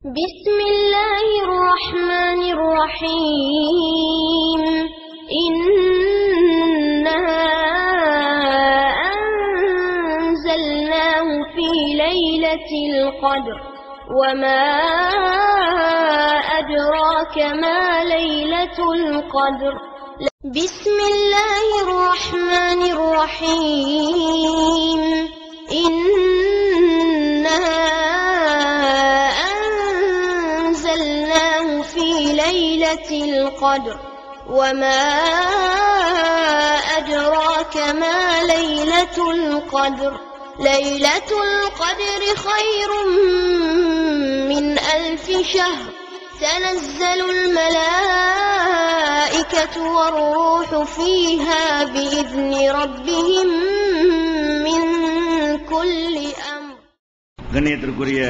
بسم الله الرحمن الرحيم إنا أنزلناه في ليلة القدر وما أدراك ما ليلة القدر بسم الله الرحمن الرحيم إنا أنزلناه في ليلة القدر وما أدراك ما ليلة القدر ليلة القدر خير من 1000 شهر تنزل الملائكة والروح فيها بإذن ربهم من كل أمر. கண்ணியத்திற்குரிய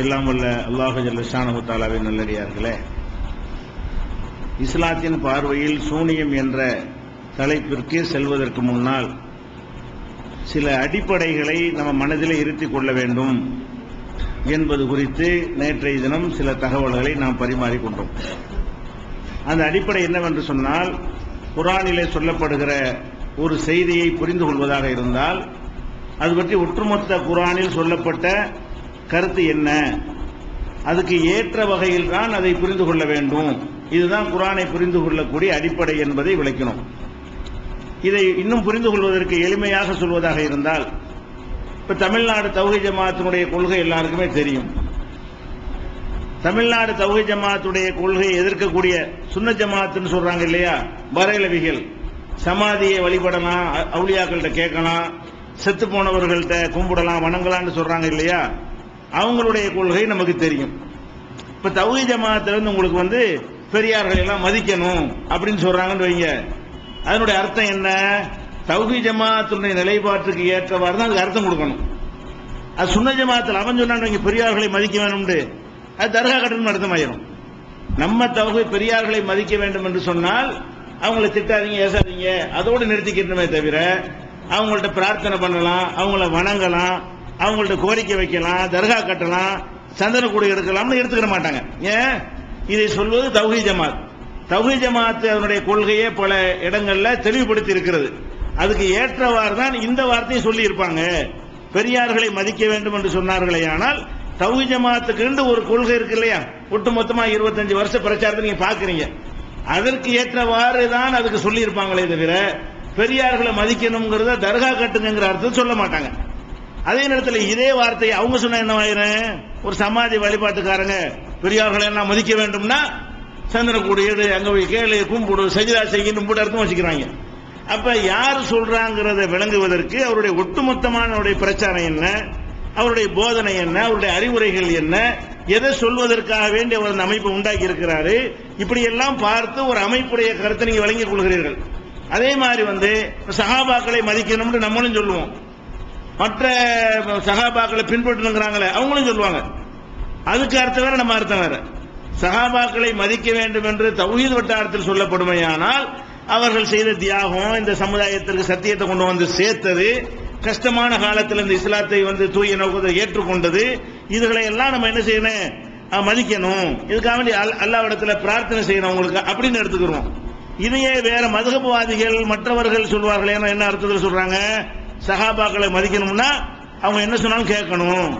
எல்லாம் வல்ல அல்லாஹ் ஜல்ல ஷானஹு தஆலாவின் நல்லடியார்களே, இஸ்லாத்தின் பார்வையில் சூனியம் என்ற தலைப்பிற்கு செல்வதற்கு முன்னால் சில அடிப்படைகளை நம்ம மனதில் இருத்திக் கொள்ள வேண்டும் என்பது குறித்து நேற்றைய தினம் சில தகவல்களை நாம் பரிமாறிக்கொண்டோம். அந்த அடிப்படை என்னவென்று சொன்னால், குர்ஆனிலே சொல்லப்படுகிற ஒரு செய்தியை புரிந்து கொள்வதாக இருந்தால் அது பற்றி ஒட்டுமொத்த குர்ஆனில் சொல்லப்பட்ட கருத்து என்ன, அதுக்கு ஏற்ற வகையில் தான் அதை புரிந்து கொள்ள வேண்டும். இதுதான் குர்ஆனை புரிந்து கொள்ளக்கூடிய அடிப்படை என்பதை விளக்கினோம். இதை இன்னும் புரிந்து கொள்வதற்கு எளிமையாக சொல்வதாக இருந்தால், இப்ப தமிழ்நாடு தௌஹீத் ஜமாஅத்தினுடைய கொள்கை எல்லாருக்குமே தெரியும். தமிழ்நாடு தௌஹீத் ஜமாஅத்துடைய கொள்கையை எதிர்க்கக்கூடிய சுன்னத் ஜமாஅத்துன்னு சொல்றாங்க இல்லையா, பரேலவிகள் சமாதியை வழிபடலாம், அவுலியாக்கள்கிட்ட கேட்கலாம், செத்து போனவர்கள்ட்ட கும்பிடலாம், வணங்கலாம்னு சொல்றாங்க இல்லையா, அவங்களுடைய கொள்கை நமக்கு தெரியும். இப்ப தௌஹீத் ஜமாஅத்துல இருந்து உங்களுக்கு பெரியார்களை எல்லாம் மதிக்கணும் அப்படின்னு சொல்றாங்கன்னு வைங்க, அதனுடைய அர்த்தம் என்ன? தௌஹீத் ஜமாஅத்துடைய நிலைப்பாட்டுக்கு ஏற்றவாறு தான் அதுக்கு அர்த்தம் கொடுக்கணும். அது சுன்னத் ஜமாஅத்தில் அவன் சொன்னாங்க பெரியார்களை மதிக்க வேணும்னு, அது தர்கா கட்டணும் அர்த்தமாயிரும். நம்ம தௌஹீத் பெரியார்களை மதிக்க வேண்டும் என்று சொன்னால் அவங்களை திட்டாதீங்க, ஏசாதீங்க, அதோடு நிறுத்திக்கிட்டமே தவிர அவங்கள்ட்ட பிரார்த்தனை பண்ணலாம், அவங்கள வணங்கலாம், அவங்கள்ட்ட கோரிக்கை வைக்கலாம், தர்கா கட்டலாம், சந்தன கூடை எடுக்கலாம்னு எடுத்துக்கிற மாட்டாங்க. ஏன்? இதை சொல்வது தௌஹீத் ஜமாத். தௌஹீத் ஜமாத் அதனுடைய கொள்கையை பல இடங்கள்ல தெளிவுபடுத்தி இருக்கிறது. அதுக்கு ஏற்றவாறு தான் இந்த வார்த்தையை சொல்லி இருப்பாங்க. பெரியார்களை மதிக்க வேண்டும் என்று சொன்னார்களே, ஆனால் தௌஹீத் ஜமாத்துக்கு ஒரு கொள்கை இருக்கு இல்லையா, ஒட்டுமொத்தமா 25 வருஷ பிரச்சாரத்தை நீங்க பாக்குறீங்க, அதற்கு ஏற்றவாறு தான் அதுக்கு சொல்லி இருப்பாங்களே தவிர பெரியார்களை மதிக்கணுங்கிறத தர்கா கட்டுங்கிற அர்த்தம் சொல்ல மாட்டாங்க. அதே நேரத்தில் இதே வார்த்தையை அவங்க சொன்ன என்னவாயிரும், ஒரு சமாதி வழிபாட்டுக்காரங்க பெரியார்களை எல்லாம் மதிக்க வேண்டும்னா சந்திரக்கூடு ஏடு, அங்க போய் கேளு, கும்பிடு, சஜிதா செய்யணும் மூட அர்த்தம் வச்சுக்கிறாங்க. அப்ப யார் சொல்றாங்கிறத விளங்குவதற்கு அவருடைய ஒட்டுமொத்தமான பிரச்சாரம் என்ன, அவருடைய போதனை என்ன, அவருடைய அறிவுரைகள் என்ன, எதை சொல்வதற்காக வேண்டிய ஒரு அமைப்பு உண்டாக்கி இருக்கிறாரு, இப்படி எல்லாம் பார்த்து ஒரு அமைப்புடைய கருத்தை நீங்க விளங்கிக் கொள்கிறீர்கள். அதே மாதிரி சஹாபாக்களை மதிக்கணும்னு நம்மளும் சொல்லுவோம், மற்ற சஹாபாக்களை பின்பற்றணுங்கிறாங்களே அவங்களும் சொல்லுவாங்க. அதுக்கு அர்த்தம் வேற, நம்ம அர்த்தம் வேற. சஹாபாக்களை மதிக்க வேண்டும் என்று தௌஹீத் வட்டாரத்தில் சொல்லப்படுமையானால் அவர்கள் செய்த தியாகம், இந்த சமுதாயத்திற்கு சத்தியத்தை கொண்டு வந்து சேர்த்தது, கஷ்டமான காலத்தில் இந்த இஸ்லாத்தை தூய நோக்கத்தை ஏற்றுக்கொண்டது, இதுகளை எல்லாம் நம்ம என்ன செய்யணும், மதிக்கணும். இதுக்காக வேண்டி அல்லாஹ்விடத்துல பிரார்த்தனை செய்யணும் உங்களுக்கு அப்படின்னு எடுத்துக்கிறோம். இதையே வேற மதுஹப்வாதிகள் மற்றவர்கள் சொல்வார்கள். என்ன அர்த்தத்தில் சொல்றாங்க, சஹாபாக்களை மதிக்கணும்னா அவங்க என்ன சொன்னாலும் கேட்கணும்,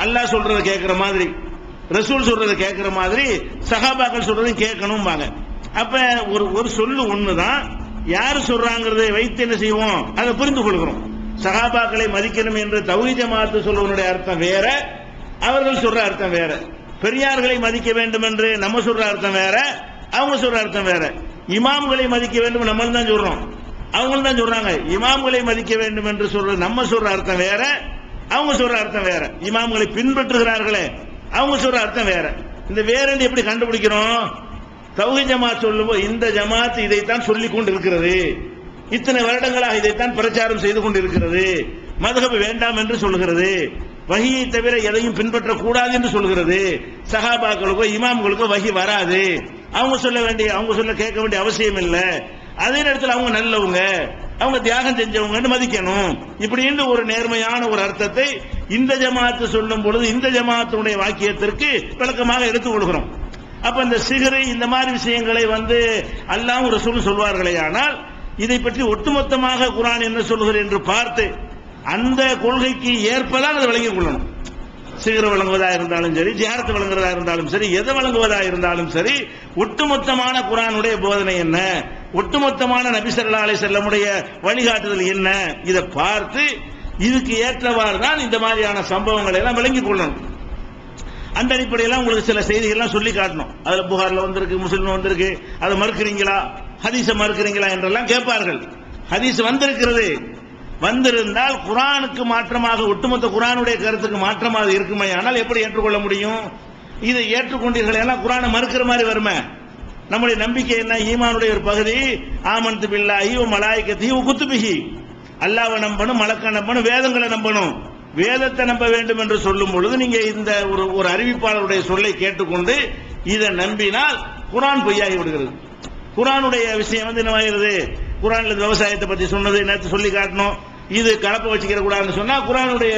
அல்லாஹ் சொல்றதை கேட்கிற மாதிரி, ரசூல் சொல்றதை கேட்கிற மாதிரி சஹாபாக்கள் சொல்றதையும் கேட்கணும். அப்ப ஒரு சொல்லு ஒண்ணுதான், யாரு சொல்றாங்கிறதை வைத்து என்ன செய்வோம், அதை புரிந்து கொள்கிறோம். சஹாபாக்களை மதிக்கணும் என்று தௌஹீத் ஜமாஅத் சொல்வதனுடைய அர்த்தம் வேற, அவர்கள் சொல்ற அர்த்தம் வேற. பெரியார்களை மதிக்க வேண்டும் என்று நம்ம சொல்ற அர்த்தம் வேற, அவங்க சொல்ற அர்த்தம் வேற. இமாம்களை மதிக்க வேண்டும் நம்ம தான் சொல்றோம், அவங்க தான் சொல்றாங்க. இமாம்களை மதிக்க வேண்டும் என்று சொல்ற நம்ம சொல்ற அர்த்தம் வேற, அவங்க சொல்ற அர்த்தம் வேற. இமாம்களை பின்பற்றுகிறார்களே அவங்க சொல்ற அர்த்தம் வேற. இந்த வேற எப்படி கண்டுபிடிக்கிறோம்? தௌஹீத் ஜமாத் சொல்லும்போது இந்த ஜமாத் இதைத்தான் சொல்லிக் கொண்டு இருக்கிறது, இத்தனை வருடங்களாக இதைத்தான் பிரச்சாரம் செய்து கொண்டு இருக்கிறது, மதுஹப் வேண்டாம் என்று சொல்கிறது, வஹியை தவிர எதையும் பின்பற்றக்கூடாது என்று சொல்கிறது, சஹாபாக்களுக்கோ இமாம்களுக்கோ வஹி வராது, அவங்க சொல்ல கேட்க வேண்டிய அவசியம் இல்லை, அதே நேரத்தில் அவங்க நல்லவங்க, அவங்க தியாகம் செஞ்சவங்கன்னு மதிக்கணும். இப்படின்னு ஒரு நேர்மையான ஒரு அர்த்தத்தை இந்த ஜமாத்து சொல்லும் பொழுது இந்த ஜமாத்துடைய வாக்கியத்திற்கு விளக்கமாக எடுத்துக் கொள்கிறோம். அப்ப இந்த சிகரை இந்த மாதிரி விஷயங்களை அல்லாஹ் ரசூல் சொல்வார்களே, ஆனால் இதை பற்றி ஒட்டுமொத்தமாக குர்ஆன் என்ன சொல்கிறது என்று பார்த்து அந்த கொள்கைக்கு ஏற்பதான் அதை விளங்கிக் கொள்ளணும். சிகர வழங்குவதா இருந்தாலும் சரி, ஜியாரத்து வழங்குவதா இருந்தாலும் சரி, எதை வழங்குவதா இருந்தாலும் சரி, ஒட்டுமொத்தமான குர்ஆனுடைய போதனை என்ன, ஒட்டுமொத்தமான நபி ஸல்லல்லாஹு அலைஹி வஸல்லமுடைய வழிகாட்டுதல் என்ன, இதை பார்த்து இதுக்கு ஏற்றவாறு தான் இந்த மாதிரியான சம்பவங்களை எல்லாம் விளங்கிக் கொள்ளணும். அந்த அடிப்படையில் உங்களுக்கு சில செய்திகள்லாம் சொல்லி காட்டணும். அதுல புகார்ல வந்திருக்கு, முஸ்லிம்ல வந்திருக்கு, அதை மறுக்கிறீங்களா, ஹதீஸை மறுக்கிறீங்களா என்றெல்லாம் கேட்பார்கள். ஹதீஸ் வந்திருக்கிறது, வந்திருந்தால் குர்ஆனுக்கு மாற்றமாக ஒட்டுமொத்த குர்ஆனுடைய கருத்துக்கு மாற்றமாக இருக்குமே, ஆனால் எப்படி ஏற்றுக்கொள்ள முடியும்? இதை ஏற்றுக்கொண்டீர்கள் எல்லாம் குர்ஆனை மறுக்கிற மாதிரி வருமே. நம்முடைய நம்பிக்கை என்ன? ஈமானுடைய ஒரு பகுதி ஆமன்து பில்லாஹி வ மலாயிகத்திஹி வ குத்துபிஹி, அல்லாஹ்வை நம்பணும், மலக்க நம்பணும், வேதங்களை நம்பணும். வேதத்தை நம்ப வேண்டும் என்று சொல்லும் பொழுது நீங்க இந்த ஒரு அறிவிப்பாளருடைய சொல்லை கேட்டுக்கொண்டு இதை நம்பினால் குர்ஆன் பொய்யாகி விடுகிறது. குர்ஆனுடைய விஷயம் என்னவாகிறது? குர்ஆன்ல விவசாயத்தை பத்தி சொன்னது நேற்று சொல்லி காட்டணும். இது கலப்பை வச்சுக்கிற கூடாதுன்னு சொன்னா குர்ஆனுடைய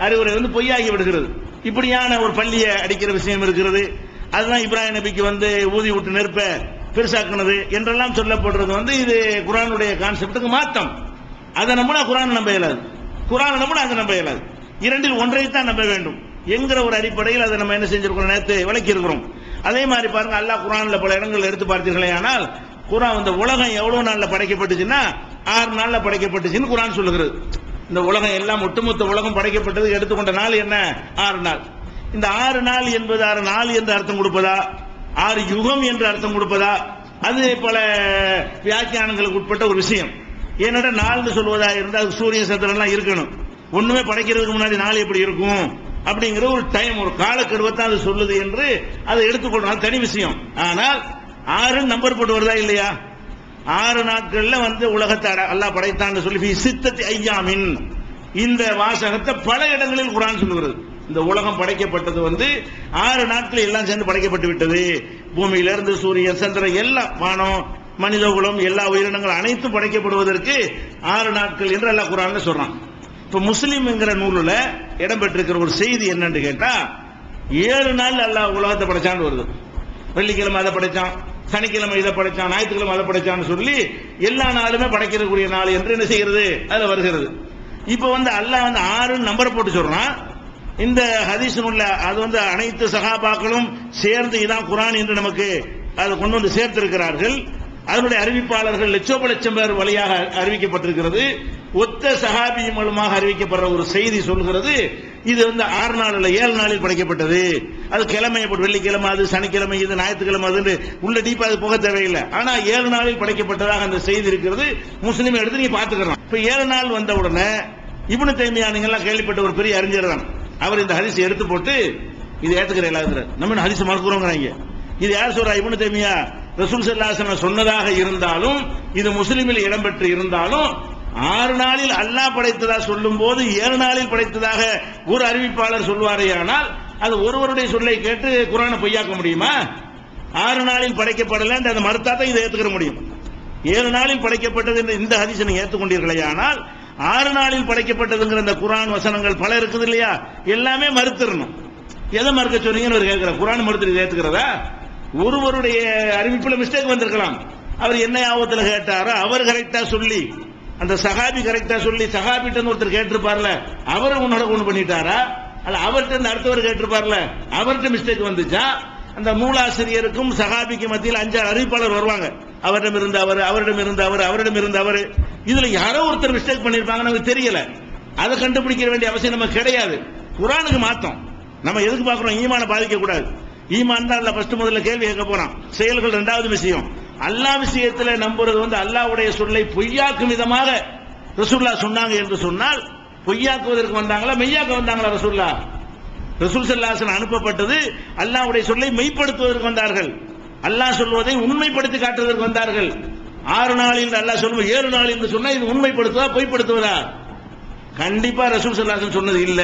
அறிவுரை பொய்யாகி விடுகிறது. இப்படியான ஒரு பள்ளியை அடிக்கிற விஷயம் இருக்கிறது. அதுதான் இப்ராஹிம் நபிக்கு ஊதி விட்டு நெருப்ப பெருசாக்குனது என்றெல்லாம் சொல்லப்படுறது இது குர்ஆனுடைய கான்செப்டுக்கு மாத்தம். அதை நம்பினா குர்ஆன் நம்ப இயலாது, குர்ஆன் நம்பினா அதை நம்ப இயலாது. இரண்டில் ஒன்றைத்தான் நம்ப வேண்டும் என்கிற ஒரு அடிப்படையில் அதை நம்ம என்ன செஞ்சிருக்கிறோம், நேற்று விளக்கி இருக்கிறோம். அதே மாதிரி பாருங்க, அல்லாஹ் குர்ஆன்ல பல இடங்கள் எடுத்து பார்த்தீர்களே, ஆனால் குர்ஆன் இந்த உலகம் எவ்வளவு நாள்ல படைக்கப்பட்டுச்சுன்னா 6 நாள்ல படைக்கப்பட்டுச்சுன்னு குர்ஆன் சொல்லுகிறது. இந்த உலகம் எல்லாம் ஒட்டுமொத்த உலகம் படைக்கப்பட்டது எடுத்துக்கொண்ட நாள் என்ன? 6 நாள். இந்த 6 நாள் என்பது 6 நாள் என்று அர்த்தம் கொடுப்பதா, 6 யுகம் என்று அர்த்தம் கொடுப்பதா, அது பல வியாக்கியானங்களுக்கு உட்பட்ட ஒரு விஷயம். ஏன்னோட நாள்னு சொல்வதா இருந்தால் சூரிய சந்திரன் எல்லாம் இருக்கணும். ஒண்ணுமே படைக்கிறதுக்கு முன்னாடி நாள் எப்படி இருக்கும் அப்படிங்கிற ஒரு டைம், ஒரு காலக்கெடுவத்தான் அது சொல்லுது என்று அதை எடுத்துக்கொள்றோம். தனி விஷயம். ஆனால் 6 நம்பர் போட்டு வருதா இல்லையா? 6 நாட்கள்ல உலகத்தை அல்லாஹ் படைத்தான் சொல்லி சித்தத்தி ஐயாமின் இந்த வாசகத்தை பல இடங்களில் குர்ஆன் சொல்லுகிறது. இந்த உலகம் படைக்கப்பட்டது 6 நாட்கள் எல்லாம் சேர்ந்து படைக்கப்பட்டு விட்டது. பூமியிலிருந்து சூரியன் சந்திரன் எல்லாம், வானம், மனித குலம், எல்லா உயிரினங்கள் அனைத்தும் படைக்கப்படுவதற்கு 6 நாட்கள் என்று அல்லாஹ் குர்ஆன்ல சொல்றான். இப்ப முஸ்லிம் என்கிற நூலில் இடம்பெற்றிருக்கிற ஒரு செய்தி என்னன்னு கேட்டா, 7 நாள் அல்லாஹ் உலகத்தை படைச்சான்னு வருது. வெள்ளிக்கிழமை அதை படைச்சான், சனிக்கிழமை இதை படைச்சான், ஞாயிற்றுக்கிழமை அதை படைச்சான்னு சொல்லி எல்லா நாளுமே படைக்கக்கூடிய நாள் என்று என்ன செய்கிறது, அதுல வருகிறது. இப்ப அல்லாஹ் 6 நம்பர் போட்டு சொல்றான். இந்த ஹதீஸ் நூல்ல அது அனைத்து சஹாபாக்களும் சேர்ந்து இதான் குர்ஆன் என்று நமக்கு அதை கொண்டு சேர்த்திருக்கிறார்கள். அதனுடைய அறிவிப்பாளர்கள் லட்சோப பேர் வழியாக அறிவிக்கப்பட்டிருக்கிறது. ஒத்த சஹாபி மூலமாக அறிவிக்கப்படுற ஒரு செய்தி சொல்கிறது, இது 6 நாள் இல்ல 7 நாளில் படைக்கப்பட்டது. அது கிழமையை போட்டு வெள்ளிக்கிழமை, அது சனிக்கிழமை, இது ஞாயிற்றுக்கிழமை, அது உள்ள டீப்பா அது போக தேவையில்லை. ஆனா 7 நாளில் படைக்கப்பட்டதாக அந்த செய்தி இருக்கிறது. முஸ்லீம் எடுத்து நீங்க பாத்துக்கலாம். இப்ப 7 நாள் வந்த உடனே இப்னு தைமியா நீங்க எல்லாம் கேள்விப்பட்ட ஒரு பெரிய அறிஞர் தான், அவர் இந்த ஹதீஸ் எடுத்து போட்டு இது ஏத்துக்கிற எல்லாத்துல நம்ம ஹதீஸ் மறுக்கிறோங்கிறாங்க. இது யார் சொல்றா? இப்னு தைமியா ரசூல் ஸல்லல்லாஹு அலைஹி வஸல்லம் சொன்னதாக இருந்தாலும், இது முஸ்லிமில் இடம்பெற்று இருந்தாலும், 6 நாளில் அல்லாஹ் படைத்ததா சொல்லும் போது 7 நாளில் படைத்ததாக ஒரு அறிவிப்பாளர் சொல்வாரேயானால் அது ஒருவருடைய சொல்லை கேட்டு குர்ஆனை பொய்யாக்க முடியுமா? 6 நாளில் படைக்கப்படல அந்த மறுத்தா தான் இதை ஏத்துக்கிற முடியும். 7 நாளில் படைக்கப்பட்டது என்று இந்த ஹதீஸை நீங்க ஏற்றுக்கொண்டீர்களே, ஆனால் 6 நாளில் படைக்கப்பட்டதுங்கிற இந்த குர்ஆன் வசனங்கள் பல இருக்குது இல்லையா, எல்லாமே மறுத்துறணும். எதை மறுக்க சொன்னீங்கன்னு கேட்கிற, குர்ஆன் மறுத்து ஏத்துக்கிறதா? ஒருவருடைய அறிவிப்புல மிஸ்டேக் வந்திருக்கலாம். அவர் என்ன ஆபத்துல கேட்டாரோ அவர் கரெக்டா சொல்லி, அந்த சஹாபி கரெக்டா சொல்லி, சஹாபிட்ட ஒருத்தர் கேட்டிருப்பார்ல அவர் உன்னோட கொண்டு பண்ணிட்டாரா, அல்ல அவர்கிட்ட அடுத்தவர் கேட்டிருப்பார்ல அவர்கிட்ட மிஸ்டேக் வந்துச்சா? அந்த நூலாசிரியருக்கும் சஹாபிக்கு மத்தியில் 5 அறிவிப்பாளர் வருவாங்க. அவரிடம் இருந்த அவர், அவரிடம் இருந்த அவர், அவரிடம் இருந்த அவர், இதுல யாரோ ஒருத்தர் மிஸ்டேக் பண்ணிருப்பாங்க, நமக்கு தெரியல. அதை கண்டுபிடிக்க வேண்டிய அவசியம் நமக்கு கிடையாது. குர்ஆனுக்கு மாத்தம் நம்ம எதுக்கு பார்க்கிறோம்? ஈமான பாதிக்க கூடாது. ஈமான் தான் அல்லாஹ் ஃபர்ஸ்ட் முதல்ல கேள்வி கேட்க போறான். செயல்கள் 2வது விஷயம். அல்லாஹ் விஷயத்துல நம்புறது அல்லாஹ்வுடைய சொல்லை பொய்யாக்கும் விதமாக ரசூலுல்லாஹ் சொன்னாங்க என்று சொன்னால், பொய்யாக்குவதற்கு வந்தாங்களா மெய்யாக்க வந்தாங்களா? ரசூலுல்லாஹ் ஸல்லல்லாஹு அலைஹி வஸல்லம் அனுப்பப்பட்டது அல்லாஹ்வுடைய சொல்லை மெய்ப்படுத்துவதற்கு வந்தார்கள். அல்லாஹ் சொல்வதை உண்மைப்படுத்தி காட்டுவதற்கு வந்தார்கள். 6 நாளில் அல்லாஹ் சொல்லுவது 7 நாள் என்று சொன்னா இது உண்மைப்படுத்துவதா பொய்ப்படுத்துவதா? கண்டிப்பா ரசூல் ஸல்லல்லாஹு அலைஹி வஸல்லம் சொன்னது இல்ல,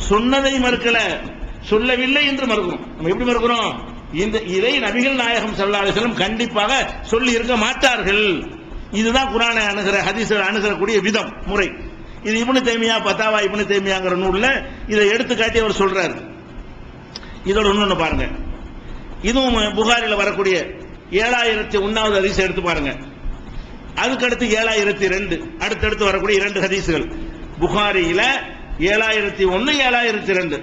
சொன்னதை மறுக்கல, சொல்லவில்லை என்று மறுக்கிறோம். நம்ம எப்படி மறுக்கிறோம்? இதை நபிகள் நாயகம் ஸல்லல்லாஹு அலைஹி வஸல்லம் கண்டிப்பாக சொல்லி இருக்க மாட்டார்கள். இதுதான் குர்ஆனை அணுகிற ஹதீஸை அணுகக்கூடிய விதம் முறை. இது இப்னு தைமியா பத்தாவா இப்னு தைமியாங்கிற நூல்ல இதை எடுத்து காட்டி அவர் சொல்றாரு. இதோட இன்னொன்னு பாருங்க, இதுவும் புகாரில வரக்கூடிய 7001வது ஹதீஸ் எடுத்து பாருங்க. அதுக்கடுத்து 7002 அடுத்தடுத்து வரக்கூடிய 2 ஹதீஸ்கள் புகாரியில 7001 7002.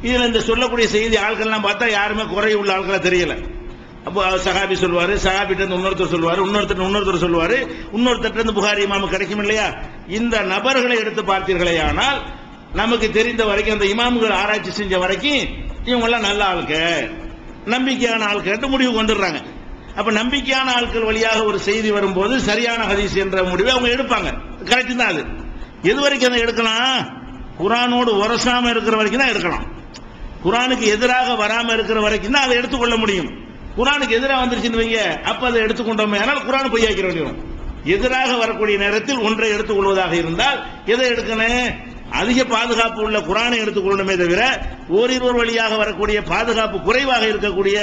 இதுல இந்த சொல்லக்கூடிய செய்தி ஆட்கள்லாம் பார்த்தா யாருமே குறை உள்ள ஆட்களா தெரியல. அப்போ சஹாபி சொல்வாரு, சஹாபிட்ட இருந்து இன்னொருத்தர் சொல்வாரு, இன்னொருத்தர் சொல்வாரு, இன்னொருத்தர் இருந்து புகாரி இமாம் கிடைக்கும் இல்லையா? இந்த நபர்களை எடுத்து பார்த்தீர்களே ஆனால் நமக்கு தெரிந்த வரைக்கும் அந்த இமாம்கள் ஆராய்ச்சி செஞ்ச வரைக்கும் இவங்க எல்லாம் நல்ல ஆளுக்கு, நம்பிக்கையான ஆட்கள் முடிவு கொண்டுடுறாங்க. அப்ப நம்பிக்கையான ஆட்கள் வழியாக ஒரு செய்தி வரும்போது சரியான ஹதீஸ் என்ற முடிவை அவங்க எடுப்பாங்க. கரெக்ட் தான். அது எது வரைக்கும் அதை எடுக்கலாம்? குர்ஆனோடு உரசாம இருக்கிற வரைக்கும் தான் எடுக்கலாம். குர்ஆனுக்கு எதிராக வராம இருக்கிற வரைக்கும் தான் அதை எடுத்துக்கொள்ள முடியும். குர்ஆனுக்கு எதிராக வந்துருச்சுன்னு வைங்க, அப்ப அதை எடுத்துக்கொண்டோமே ஆனால் குர்ஆன் பொய்யாக்கிற வேண்டியும். எதிராக வரக்கூடிய நேரத்தில் ஒன்றை எடுத்துக்கொள்வதாக இருந்தால் எதை எடுக்கணும்? அதிக பாதுகாப்பு உள்ள குர்ஆனை எடுத்துக்கொள்ளணுமே தவிர ஓரிருவர் வழியாக வரக்கூடிய பாதுகாப்பு குறைவாக இருக்கக்கூடிய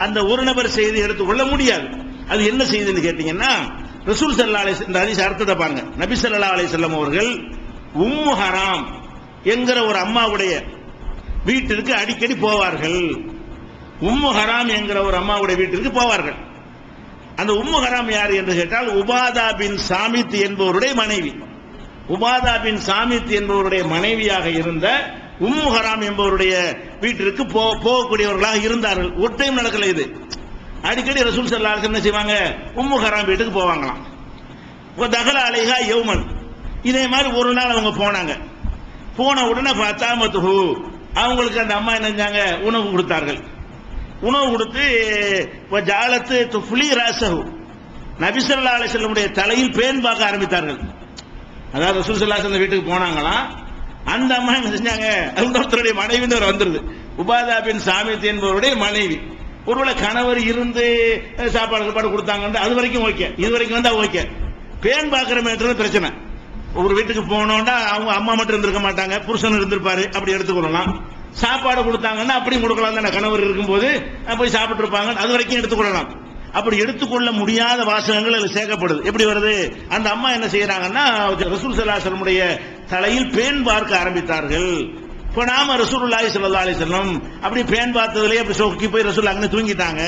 அந்த ஒரு நபர் செய்தி எடுத்துக்கொள்ள முடியாது. அது என்ன செய்தின்னு கேட்டீங்கன்னா, ரசூல் ஸல்லல்லாஹு அலைஹி இந்த ஹதீஸ் அர்த்தத்தை பாருங்க. நபி ஸல்லல்லாஹு அலைஹி வஸல்லம் அவர்கள் உம்மு ஹராம் என்கிற ஒரு அம்மாவுடைய வீட்டிற்கு அடிக்கடி போவார்கள். உம்மு ஹராம் என்கிற ஒரு அம்மாவுடைய வீட்டிற்கு போவார்கள். அந்த உம்மு ஹராம் யார் என்று கேட்டால் உபாதா பின் சாமித் என்பவருடைய மனைவி. உபாதா பின் சாமித் என்பவருடைய மனைவியாக இருந்த உம்மு ஹராம் என்பவருடைய வீட்டிற்கு போகக்கூடியவர்களாக இருந்தார்கள். ஒரு டைம் நடக்கல இது. அடிக்கடி ரசூல் ஸல்லல்லாஹு அலைஹி வஸல்லம் என்ன செய்வாங்க? உம்மு ஹராம் வீட்டுக்கு போவாங்களாம். தகல அலைஹா யௌமன், இதே மாதிரி ஒரு நாள் அவங்க போனாங்க. போன உடனே ஃபதாமத்துஹு, அவங்களுக்கு அந்த அம்மா என்ன செஞ்சாங்க? உணவு கொடுத்தார்கள். உணவு கொடுத்து ஜாலத்து துஃப்லி ராஸஹு, நபி ஸல்லல்லாஹு அலைஹி வஸல்லமுடைய தலையில் பேன் பார்க்க ஆரம்பித்தார்கள். அதாவது ரசூல் ஸல்லல்லாஹு அலைஹி வஸல்லம் வீட்டுக்கு போனாங்களாம். அந்த அம்மா என்ன செஞ்சாங்க? ஒருத்தருடைய மனைவின்னு வந்துருது. உபாதா பின் சாமித் என்பவருடைய மனைவி. ஒருவேளை கணவர் இருந்து சாப்பாடு கொடுத்தாங்க, அது வரைக்கும் ஓகே. இது வரைக்கும் வந்தா ஓகே. பேன் பார்க்கிற மேட்டர் பிரச்சனை. ஒரு வீட்டுக்கு போனோம்னா அவங்க அம்மா மட்டும் இருந்திருக்க மாட்டாங்க, புருஷன் இருந்திருப்பாரு, அப்படி எடுத்துக்கொள்ளலாம். சாப்பாடு கொடுத்தாங்கன்னா அப்படியும் கொடுக்கலாம் தானே, கணவர் இருக்கும்போது போய் சாப்பிட்டு இருப்பாங்க, அது வரைக்கும் எடுத்துக்கொள்ளலாம். அப்படி எடுத்துக்கொள்ள முடியாத வாசகங்கள் அதில் சேர்க்கப்படுது. எப்படி வருது? அந்த அம்மா என்ன செய்யறாங்கன்னா, ரசூல் ஸல்லல்லாஹு அலைஹி வஸல்லம் தலையில் பேன் பார்க்க ஆரம்பித்தார்கள். இப்ப நாம ரசூலுல்லாஹி ஸல்லல்லாஹு அலைஹி வஸல்லம் அப்படி பேன் பார்த்ததுலயே அப்படி சொக்கி போய் ரசூல் அங்கே தூங்கிட்டாங்க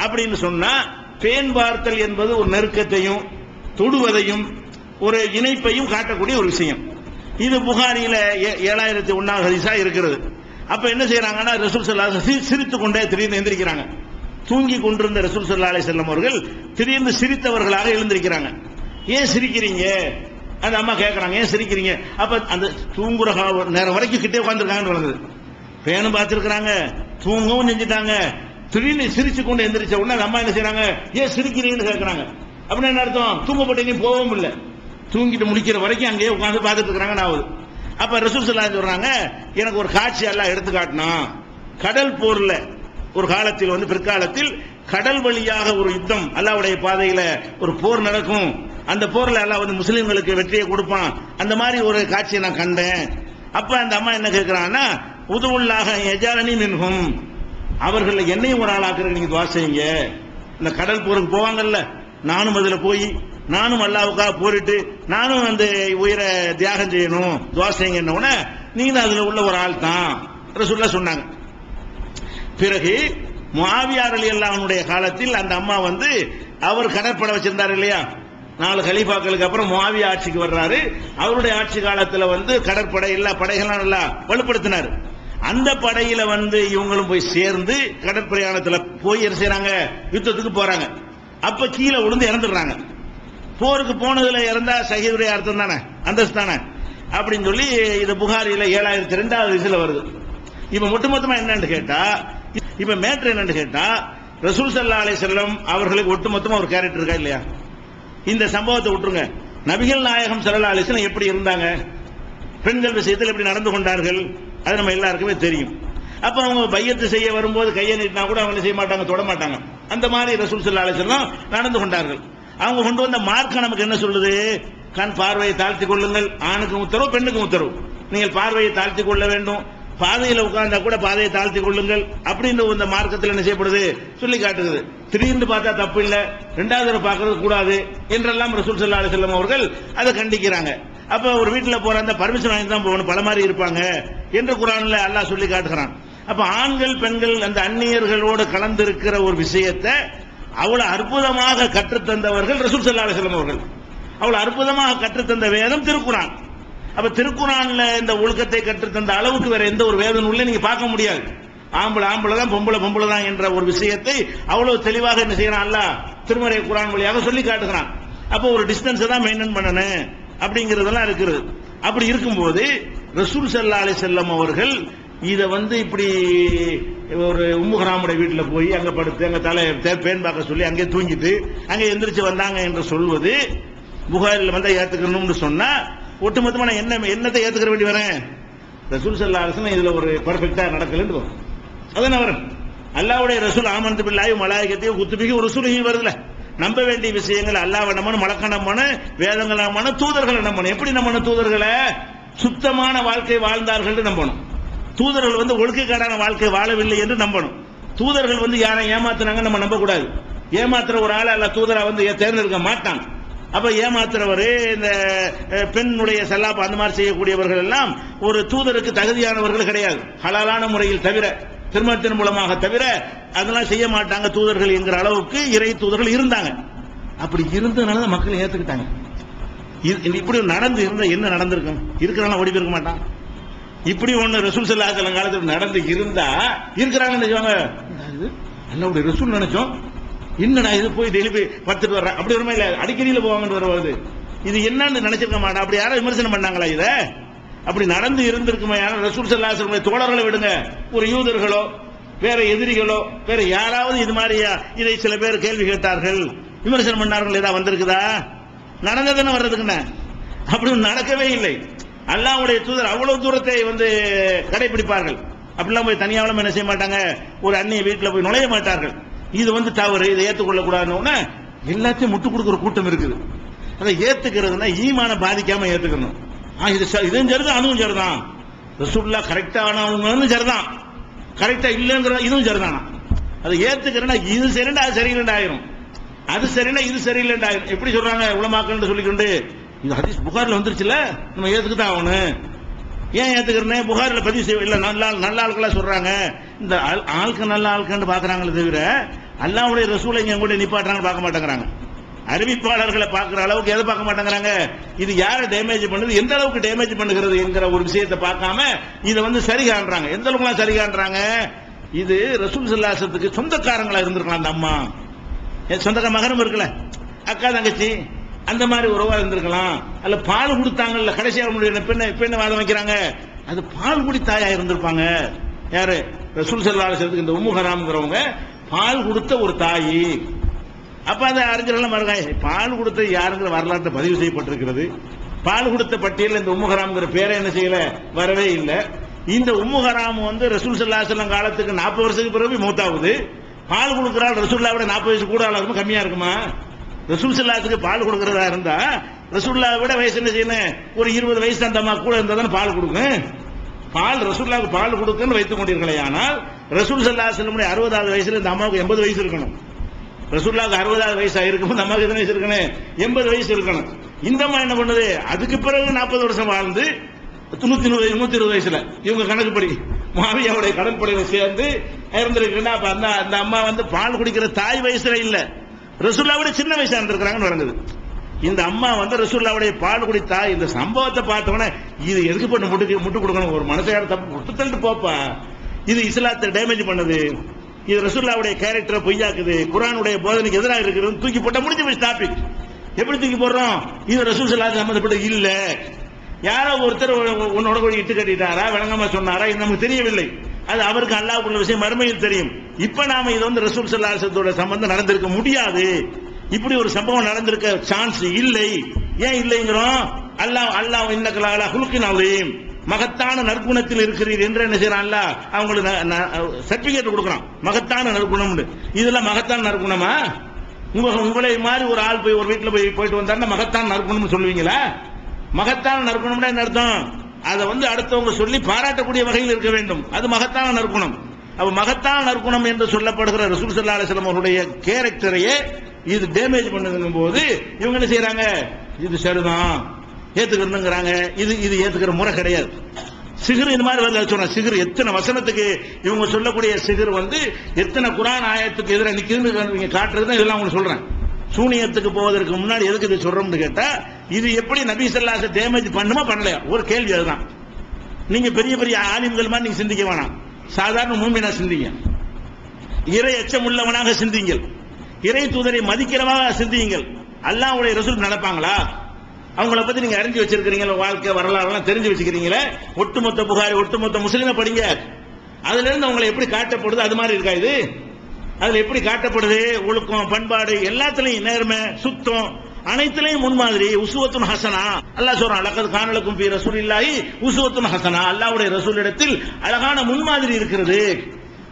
அப்படின்னு சொன்னா, பேன் பார்த்தல் என்பது ஒரு நெருக்கத்தையும் தொடுவதையும் ஒரு இணைப்பையும் காட்டக்கூடிய ஒரு விஷயம். இது புகாரியில 7001வது ஹதீஸா இருக்கிறது. அப்ப என்ன செய்யறாங்கன்னா, ரசூல் ஸல்லல்லாஹு அலைஹி வஸல்லம் சிரித்துக் கொண்டே திடீர்னு எந்திரிக்கிறாங்க. தூங்கி கொண்டிருந்த ரசூல் ஸல்லல்லாஹு அலைஹி வஸல்லம் அவர்கள் திடீர்னு சிரித்தவர்களாக எழுந்திருக்கிறாங்க. ஏன் சிரிக்கிறீங்க? அந்த அம்மா கேட்கறாங்க, ஏன் சிரிக்கிறீங்க? அப்ப அந்த தூங்குற நேரம் வரைக்கும் கிட்டே உட்கார்ந்துருக்காங்கன்னு வந்தது. பேனும் பார்த்திருக்கிறாங்க, தூங்கவும் செஞ்சுட்டாங்க. திடீர்னு சிரிச்சு கொண்டு எந்திரிச்ச உடனே அந்த அம்மா என்ன செய்யறாங்க? ஏன் சிரிக்கிறீங்கன்னு கேட்கறாங்க. அப்படின்னு என்ன அர்த்தம்? தூங்கப்பட்டீங்க போகவும் இல்லை, தூங்கிட்டு முடிக்கிற வரைக்கும் அங்கேயே உட்கார்ந்து பார்த்துட்டு இருக்கிறாங்க. நான் அப்ப ரசூல் ஸல்லல்லாஹு அலைஹி சொல்றாங்க, எனக்கு ஒரு காட்சி எல்லாம் எடுத்து காட்டினா, கடல் போர்ல ஒரு காலத்தில் பிற்காலத்தில் கடல் வழியாக ஒரு யுத்தம், அல்லாஹ்வுடைய பாதையில ஒரு போர் நடக்கும். அந்த போர்ல அல்லாஹ் முஸ்லிம்களுக்கு வெற்றியை கொடுப்பான். அந்த மாதிரி ஒரு காட்சியை நான் கண்டேன். அப்ப அந்த அம்மா என்ன கேட்கிறாங்கன்னா, உதுவுல்லாஹ யஜாலனி மின்ஹும், அவர்கள் என்னையும் ஒரு ஆளாக்குறதுக்கு நீங்க துஆ செய்யுங்க. இந்த கடல் போருக்கு போவாங்கல்ல, நானும் அதுல போய் நானும் அல்லாஹ்வுக்காக போரிட்டு நானும் அந்த உயிரை தியாகம் செய்யணும், துஆ செய்யுங்க. நீங்க அதுல உள்ள ஒரு ஆள் தான் ரசூலுல்லாஹ் சொன்னாங்க. பிறகு முஆவியா ரலியல்லாஹு அன்ஹுடைய காலத்தில் அந்த அம்மா அவர் கடற்படை வச்சிருந்தார் இல்லையா? 4 கலீஃபாக்களுக்கு அப்புறம் முஆவியா ஆட்சிக்கு வர்றாரு. அவருடைய ஆட்சி காலத்தில் கடற்படை எல்லா படைகளும் நல்லா வலுப்படுத்தினார். அந்த படையில இவங்களும் போய் சேர்ந்து கடற்பிரயாணத்தில் போய் என்ன செய்யறாங்க? யுத்தத்துக்கு போறாங்க. அப்ப கீழே விழுந்து இறந்துடுறாங்க. போருக்கு போனதுல இறந்தா ஷஹீதுடைய அர்த்தம் தானே, அந்தஸ்து தானே அப்படின்னு சொல்லி இது புகாரில 7002வது ஹதீஸ்ல வருது. இப்ப ஒட்டுமொத்தமா என்னன்னு கேட்டா, இப்ப மேட்டர் என்னன்னு கேட்டா, ரசூல் ஸல்லல்லாஹு அலைஹி வஸல்லம் அவர்களுக்கு ஒட்டுமொத்தமா ஒரு கேரக்டர் இருக்கா இல்லையா? இந்த சம்பவத்தை விட்டுருங்க, நபிகள் நாயகம் ஸல்லல்லாஹு அலைஹி வஸல்லம் எப்படி இருந்தாங்க, பெண்கள் விஷயத்தில் எப்படி நடந்து கொண்டார்கள், அது நம்ம எல்லாருக்குமே தெரியும். அப்ப அவங்க பையத்து செய்ய வரும்போது கையை நீட்டினா கூட அவங்க செய்ய மாட்டாங்க, தொட மாட்டாங்க. அந்த மாதிரி ரசூல் ஸல்லல்லாஹு அலைஹி வஸல்லம் நடந்து கொண்டார்கள். அவங்க கொண்டு வந்த மார்க்கம் நமக்கு என்ன சொல்லுது? கண் பார்வையை தாழ்த்திக் கொள்ளுங்கள், ஆணுக்கும் உத்தரவு பெண்ணுக்கும் உத்தரவு. நீங்கள் பார்வையை தாழ்த்திக் கொள்ள வேண்டும், பாதையில உட்கார்ந்தா கூட பாதையை தாழ்த்தி கொள்ளுங்கள் அப்படின்னு இந்த மார்க்கத்தில் என்ன செய்யப்படுது சொல்லி காட்டுகிறது. திடீர்னு பார்த்தா தப்பு இல்ல, ரெண்டாவது தடவை பார்க்கறது கூடாது என்றெல்லாம் ரசூல் ஸல்லல்லாஹு அலைஹி வஸல்லம் அவர்கள் அதை கண்டிக்கிறாங்க. அப்ப ஒரு வீட்டுல போற அந்த பர்மிஷன் வாங்கி தான் போகணும், பல மாதிரி இருப்பாங்க என்று குர்ஆன்ல அல்லாஹ் சொல்லி காட்டுகிறான். அப்ப ஆண்கள் பெண்கள் அந்த அந்நியர்களோடு கலந்து இருக்கிற ஒரு விஷயத்தை அவ்வளவு அற்புதமாக கற்றுத்தந்தவர்கள் ரசூல் ஸல்லல்லாஹு அலைஹி வஸல்லம் அவர்கள். அவ்வளவு அற்புதமாக கற்றுத்தந்த வேதம் திருக்குர்ஆன். அப்ப திருக்குர்ஆன்ல இந்த ஒழுக்கத்தை கற்றுத்தந்த அளவுக்கு வேற எந்த ஒரு வேத நூல்ல நீங்க பார்க்க முடியாது. ஆம்பளை ஆம்பளை தான், பொம்பளை பொம்பளை தான் என்ற ஒரு விஷயத்தை அவ்வளவு தெளிவாக என்ன செய்யறான் அல்லாஹ் திருமறை குர்ஆன் வழியாக சொல்லி காட்டுகிறான். அப்போ ஒரு டிஸ்டன்ஸ் தான் மெயின்டைன் பண்ணணும் அப்படிங்கறதெல்லாம் இருக்குது. அப்படி இருக்கும்போது ரசூல் ஸல்லல்லாஹு அலைஹி வஸல்லம் அவர்கள் இத இப்படி ஒரு உம்முஹராமுடைய வீட்டுல போய் அங்க படுத்து அங்க தலை பேன் பார்க்க சொல்லி அங்கே தூங்கிட்டு அங்க எந்திரிச்சு வந்தாங்க என்று சொல்வது புகாரில் வந்தா ஏத்துக்கணும்னு சொன்னா ஒட்டுமொத்தமா நான் என்னத்தை ஏத்துக்கிற வேண்டி வரேன்? ரசூல் ஸல்லல்லாஹு அலைஹி வஸல்லம் இதுல ஒரு பெர்ஃபெக்ட்டா நடக்கலன்னு அதான் வரேன். அல்லாஹ்வுடைய ரசூல் ஆமன்து பில்லாஹி மலாயிகத்தையும் குத்துபிஹி ரசூலிஹி வருதுல, நம்ப வேண்டிய விஷயங்கள் அல்லாஹ்வை நம்பணும், மலக்க நம்பணும், வேதங்களை நம்பணும், தூதர்களை நம்பணும். எப்படி நம்பணும்? தூதர்களை சுத்தமான வாழ்க்கை வாழ்ந்தார்கள் நம்பணும். தூதர்கள் ஒழுக்கக்காடான வாழ்க்கை வாழவில்லை என்று நம்பணும். தூதர்கள் யாரை ஏமாத்துனாங்க நம்ம நம்ப கூடாது. ஏமாத்துற ஒரு ஆளை அல்ல தூதரா தேர்ந்தெடுக்க மாட்டான். அப்ப ஏமாத்துறவரு, இந்த பெண்ணுடைய செல்லாப்ப அந்த மாதிரி செய்யக்கூடியவர்கள் எல்லாம் ஒரு தூதருக்கு தகுதியானவர்கள் கிடையாது. ஹலாலான முறையில் தவிர, திருமணத்தின் மூலமாக தவிர அதெல்லாம் செய்ய மாட்டாங்க தூதர்கள் என்கிற அளவுக்கு இறை தூதர்கள் இருந்தாங்க. அப்படி இருந்ததுனால மக்கள் ஏத்துக்கிட்டாங்க. இப்படி நடந்து இருந்தா என்ன நடந்திருக்கும்? இருக்கிறாங்க ஓடி போயிருக்க மாட்டான். இப்படி ஒண்ணு ரசூல் ஸல்லல்லாஹு அலைஹி வஸல்லம் காலத்துல நடந்து இருந்தா இருக்கிறாங்கன்னு சொல்லுவாங்க, அல்லாஹ்வுடைய ரசூல் நினைச்சோம், என்னடா இது போய் டெய்லி போய் படுத்துட்டு வர்றேன் அப்படி வருமா? இல்ல அடிக்கடியில போவாங்கன்னு வருவது இது என்னன்னு நினைச்சிருக்க மாட்டா. அப்படி யாரும் விமர்சனம் பண்ணாங்களா? இத அப்படி நடந்து இருந்திருக்குமா? யாரும் ரசூல் ஸல்லல்லாஹு அலைஹி வஸல்லம் தோழர்களை விடுங்க, ஒரு யூதர்களோ வேற எதிரிகளோ வேற யாராவது இது மாதிரியா இதை சில பேர் கேள்வி கேட்டார்கள், விமர்சனம் பண்ணார்கள், ஏதாவது வந்திருக்குதா? நடந்ததுன்னு வர்றதுக்குன்னு அப்படி நடக்கவே இல்லை. அல்லாஹ்வுடைய தூதர் அவ்வளவு தூரத்தை கடைபிடிப்பார்கள். அப்படிலாம் போய் தனியாவளம் என்ன செய்ய மாட்டாங்க, ஒரு அந்நிய வீட்டில் போய் நுழைய மாட்டார்கள். இது தவறு, இதை ஏற்றுக்கொள்ள கூடாதுன்னு எல்லாத்தையும் முட்டு கொடுக்குற கூட்டம் இருக்குது. அதை ஏத்துக்கிறதுனா ஈமான பாதிக்காம ஏத்துக்கணும். இதுவும் சரிதான், அதுவும் சரிதான், ரசூலுல்லாஹ் கரெக்டானவங்க சரிதான், கரெக்டா இல்லைங்கிற இதுவும் சரிதான். அதை ஏத்துக்கிறேன்னா இது சரிண்டா அது சரியில்லைண்டா ஆயிரும், அது சரினா இது சரியில்லைண்டா ஆயிரும். எப்படி சொல்றாங்க உலமாக்கள் சொல்லிக்கொண்டு, இந்த ஹதீஸ் புகாரில் வந்துருச்சுல நம்ம ஏத்துக்கிட்டா ஆகணும். ஏன் ஏத்துக்கிறேன்? புகாரில் பதிவு செய்ய இல்ல, நல்ல ஆட்களா சொல்றாங்க. இந்த ஆட்கள் நல்ல ஆட்கள் பாக்குறாங்களே தவிர அல்லாஹ்வுடைய ரசூலை இங்க கூட நிப்பாட்டுறாங்க பார்க்க மாட்டேங்கிறாங்க. அறிவிப்பாளர்களை பார்க்கிற அளவுக்கு எதை பார்க்க மாட்டேங்கிறாங்க? இது யாரை டேமேஜ் பண்ணுது, எந்த அளவுக்கு டேமேஜ் பண்ணுகிறது என்கிற ஒரு விஷயத்தை பார்க்காம இதை சரி காண்றாங்க. எந்த அளவுக்கு சரி காண்றாங்க? இது ரசூல் ஸல்லல்லாஹு அலைஹி வஸல்லத்துக்கு சொந்தக்காரங்களா இருந்திருக்கலாம். அந்த அம்மா சொந்தக்கார மகனும் இருக்குல்ல, அக்கா தங்கச்சி அந்த மாதிரி உறவா இருந்திருக்கலாம். அல்ல பால் கொடுத்தாங்கல்ல கடைசியாக பெண்ணை வாதம் வைக்கிறாங்க, அது பால் குடி தாயா இருந்திருப்பாங்க. யாரு? ரசூல் ஸல்லல்லாஹு அலைஹி வஸல்லத்துக்கு இந்த உம்முஹராம்ங்கிறவங்க பால் கொடுத்த ஒரு தாயி. அப்ப அந்த அறிஞர்கள் மறுகாய் பால் கொடுத்த யாருங்கிற வரலாற்றை பதிவு செய்யப்பட்டிருக்கிறது. பால் கொடுத்த பட்டியல் இந்த உம்முஹராம்ங்கிற பேரை என்ன செய்யல, வரவே இல்லை. இந்த உம்முஹராம் ரசூல் ஸல்லல்லாஹு அலைஹி வஸல்லம் காலத்துக்கு 40 வருஷத்துக்கு பிறகு மௌத்தாகுது. பால் கொடுக்கிறாள் ரசூலுல்லாஹ் விட 40 வயசு கூட இருக்குமா கம்மியா இருக்குமா? ரசூல் ஸல்லல்லாஹு பால் கொடுக்கிறதா இருந்தா ரசூலுல்லாஹ் விட வயசு என்ன செய்யணும், ஒரு 20 வயசு அந்த அம்மா கூட இருந்தா தான் பால் கொடுக்கும். பால் ரசூலுல்லாஹ்க்கு பால் கொடுக்குன்னு வைத்துக் கொண்டீர்களே, ஆனால் ரசூல் ஸல்லல்லாஹு அலைஹி வஸல்லம் 60வது வயசுல இந்த அம்மாவுக்கு 80 வயசு இருக்கணும். ரசூலுல்லாஹ்க்கு 60வது வயசு ஆயிருக்கும், இந்த அம்மாவுக்கு எத்தனை வயசு இருக்கணும்? 80 வயசு இருக்கணும். இந்த அம்மா என்ன பண்ணுது, அதுக்கு பிறகு 40 வருஷம் வாழ்ந்து 120 வயசுல இவங்க கணக்குப்படி முஆவியாவுடைய கடற்படையில சேர்ந்து இருந்திருக்குன்னா அப்ப அந்த அம்மா பால் குடிக்கிற தாய் வயசுல இல்ல, ரசூலுல்லாஹ்வுடைய சின்ன வயசா இருந்திருக்காங்கன்னு வழங்குது. இந்த அம்மா ரசூலுல்லாஹ்வுடைய பால் குடி தாய். இந்த சம்பவத்தை பார்த்தவொடனே இது எதுக்கு பண்ண முட்டு கொடுக்கணும், ஒரு மனசையார தப்பு முட்டு தள்ளிட்டு போப்பா, இது இஸ்லாத்தை டேமேஜ் பண்ணுது, இது ரசூலுல்லாஹ்வுடைய கேரக்டரை பொய்யாக்குது, குர்ஆனுடைய போதனைக்கு எதிராக இருக்கிறது, தூக்கி போட்டா முடிஞ்சு போய் டாபிக். எப்படி தூக்கி போடுறோம்? இது ரசூல் ஸல்லல்லாஹு அலைஹி வஸல்லம் சம்பந்தப்பட்ட இல்ல, யாரோ ஒருத்தர் உன்னோட கூட இட்டு கட்டிட்டாரா, விளங்காம சொன்னாரா, இது நமக்கு தெரியவில்லை. அது அவருக்கு அல்லாஹ்வுடைய விஷயம் மறுமையில் தெரியும். இப்ப நாம இது ரசூல் ஸல்லல்லாஹு அலைஹி வஸல்லத்தோட சம்பந்தம் நடந்திருக்க முடியாது, இப்படி ஒரு சம்பவம் நடந்திருக்க சான்ஸ் இல்லை. ஏன் இல்லைங்கிறோம்? அல்லாஹ் இன்னக லஅலா குலுகின் அதீம், மகத்தான நற்குணத்தில் இருக்கிறீர் என்று என்ன செய்யறான் அல்லாஹ் அவங்களுக்கு சர்டிபிகேட் கொடுக்கறான், மகத்தான நற்குணம். இதெல்லாம் மகத்தான நற்குணமா? உங்களை மாதிரி ஒரு ஆள் போய் ஒரு வீட்டுல போயிட்டு வந்தாருன்னா மகத்தான நற்குணம் சொல்லுவீங்களா? மகத்தான நற்குணம்னா என்ன அர்த்தம்? அதை அடுத்தவங்க சொல்லி பாராட்டக்கூடிய வகையில் இருக்க வேண்டும். அது மகத்தான நற்குணம். அப்ப மகத்தான நற்குணம் என்று சொல்லப்படுகிற ரசூல் ஸல்லல்லாஹு அலைஹி வஸல்லம் அவருடைய கேரக்டரையே இது டேமேஜ் பண்ணுதுங்கும் போது இவங்க என்ன செய்யறாங்க? இது சரிதான் ஏத்துக்கிறதுங்கிறாங்க. இது ஏத்துக்கிற முறை கிடையாது. சிகர் இந்த மாதிரி வந்து சொன்ன சிகர் எத்தனை வசனத்துக்கு இவங்க சொல்லக்கூடிய சிகர் எத்தனை குர்ஆன் ஆயத்துக்கு எதிராக நிக்குதுன்னு நீங்க காட்டுறது இதெல்லாம் உங்களுக்கு சொல்றேன். சூனியத்துக்கு போவதற்கு முன்னாடி எதுக்கு இது சொல்றோம்னு கேட்டா, இது எப்படி நபி ஸல்லல்லாஹு அலைஹி வஸல்லம் டேமேஜ் பண்ணுமா பண்ணலையா ஒரு கேள்வி. அதுதான். நீங்க பெரிய பெரிய ஆலிம்கள் மாதிரி நீங்க சிந்திக்க வேணாம். சாதாரண மூமினா சிந்திங்க. இறை அச்சம் உள்ளவனாக சிந்திங்கள். இறை தூதரை மதிக்கிறவனாக சிந்தியுங்கள். அல்லாஹ்வுடைய ரசூல் நடப்பாங்களா? அவங்கள பத்தி நீங்க அறிஞ்சு வச்சிருக்கீங்களா? வாழ்க்கை வரலாறுலாம் தெரிஞ்சு வச்சுக்கிறீங்களா? ஒட்டுமொத்த புகாரி ஒட்டுமொத்த முஸ்லிமை படிங்க. அதுல இருந்து அவங்களை எப்படி காட்டப்படுது அது மாதிரி இருக்கா இது? அதுல எப்படி காட்டப்படுது? ஒழுக்கம், பண்பாடு, எல்லாத்துலயும் நேர்மை, சுத்தம், அனைத்துலயும் முன்மாதிரி. உஸ்வத்துன் ஹசனா அல்லாஹ் சொல்றான், லகத் கான லக்கும் ஃபீ ரசூலில்லாஹி உஸ்வத்துன் ஹசனா. அல்லாஹ்வுடைய ரசூலிடத்தில் அழகான முன்மாதிரி இருக்கிறது.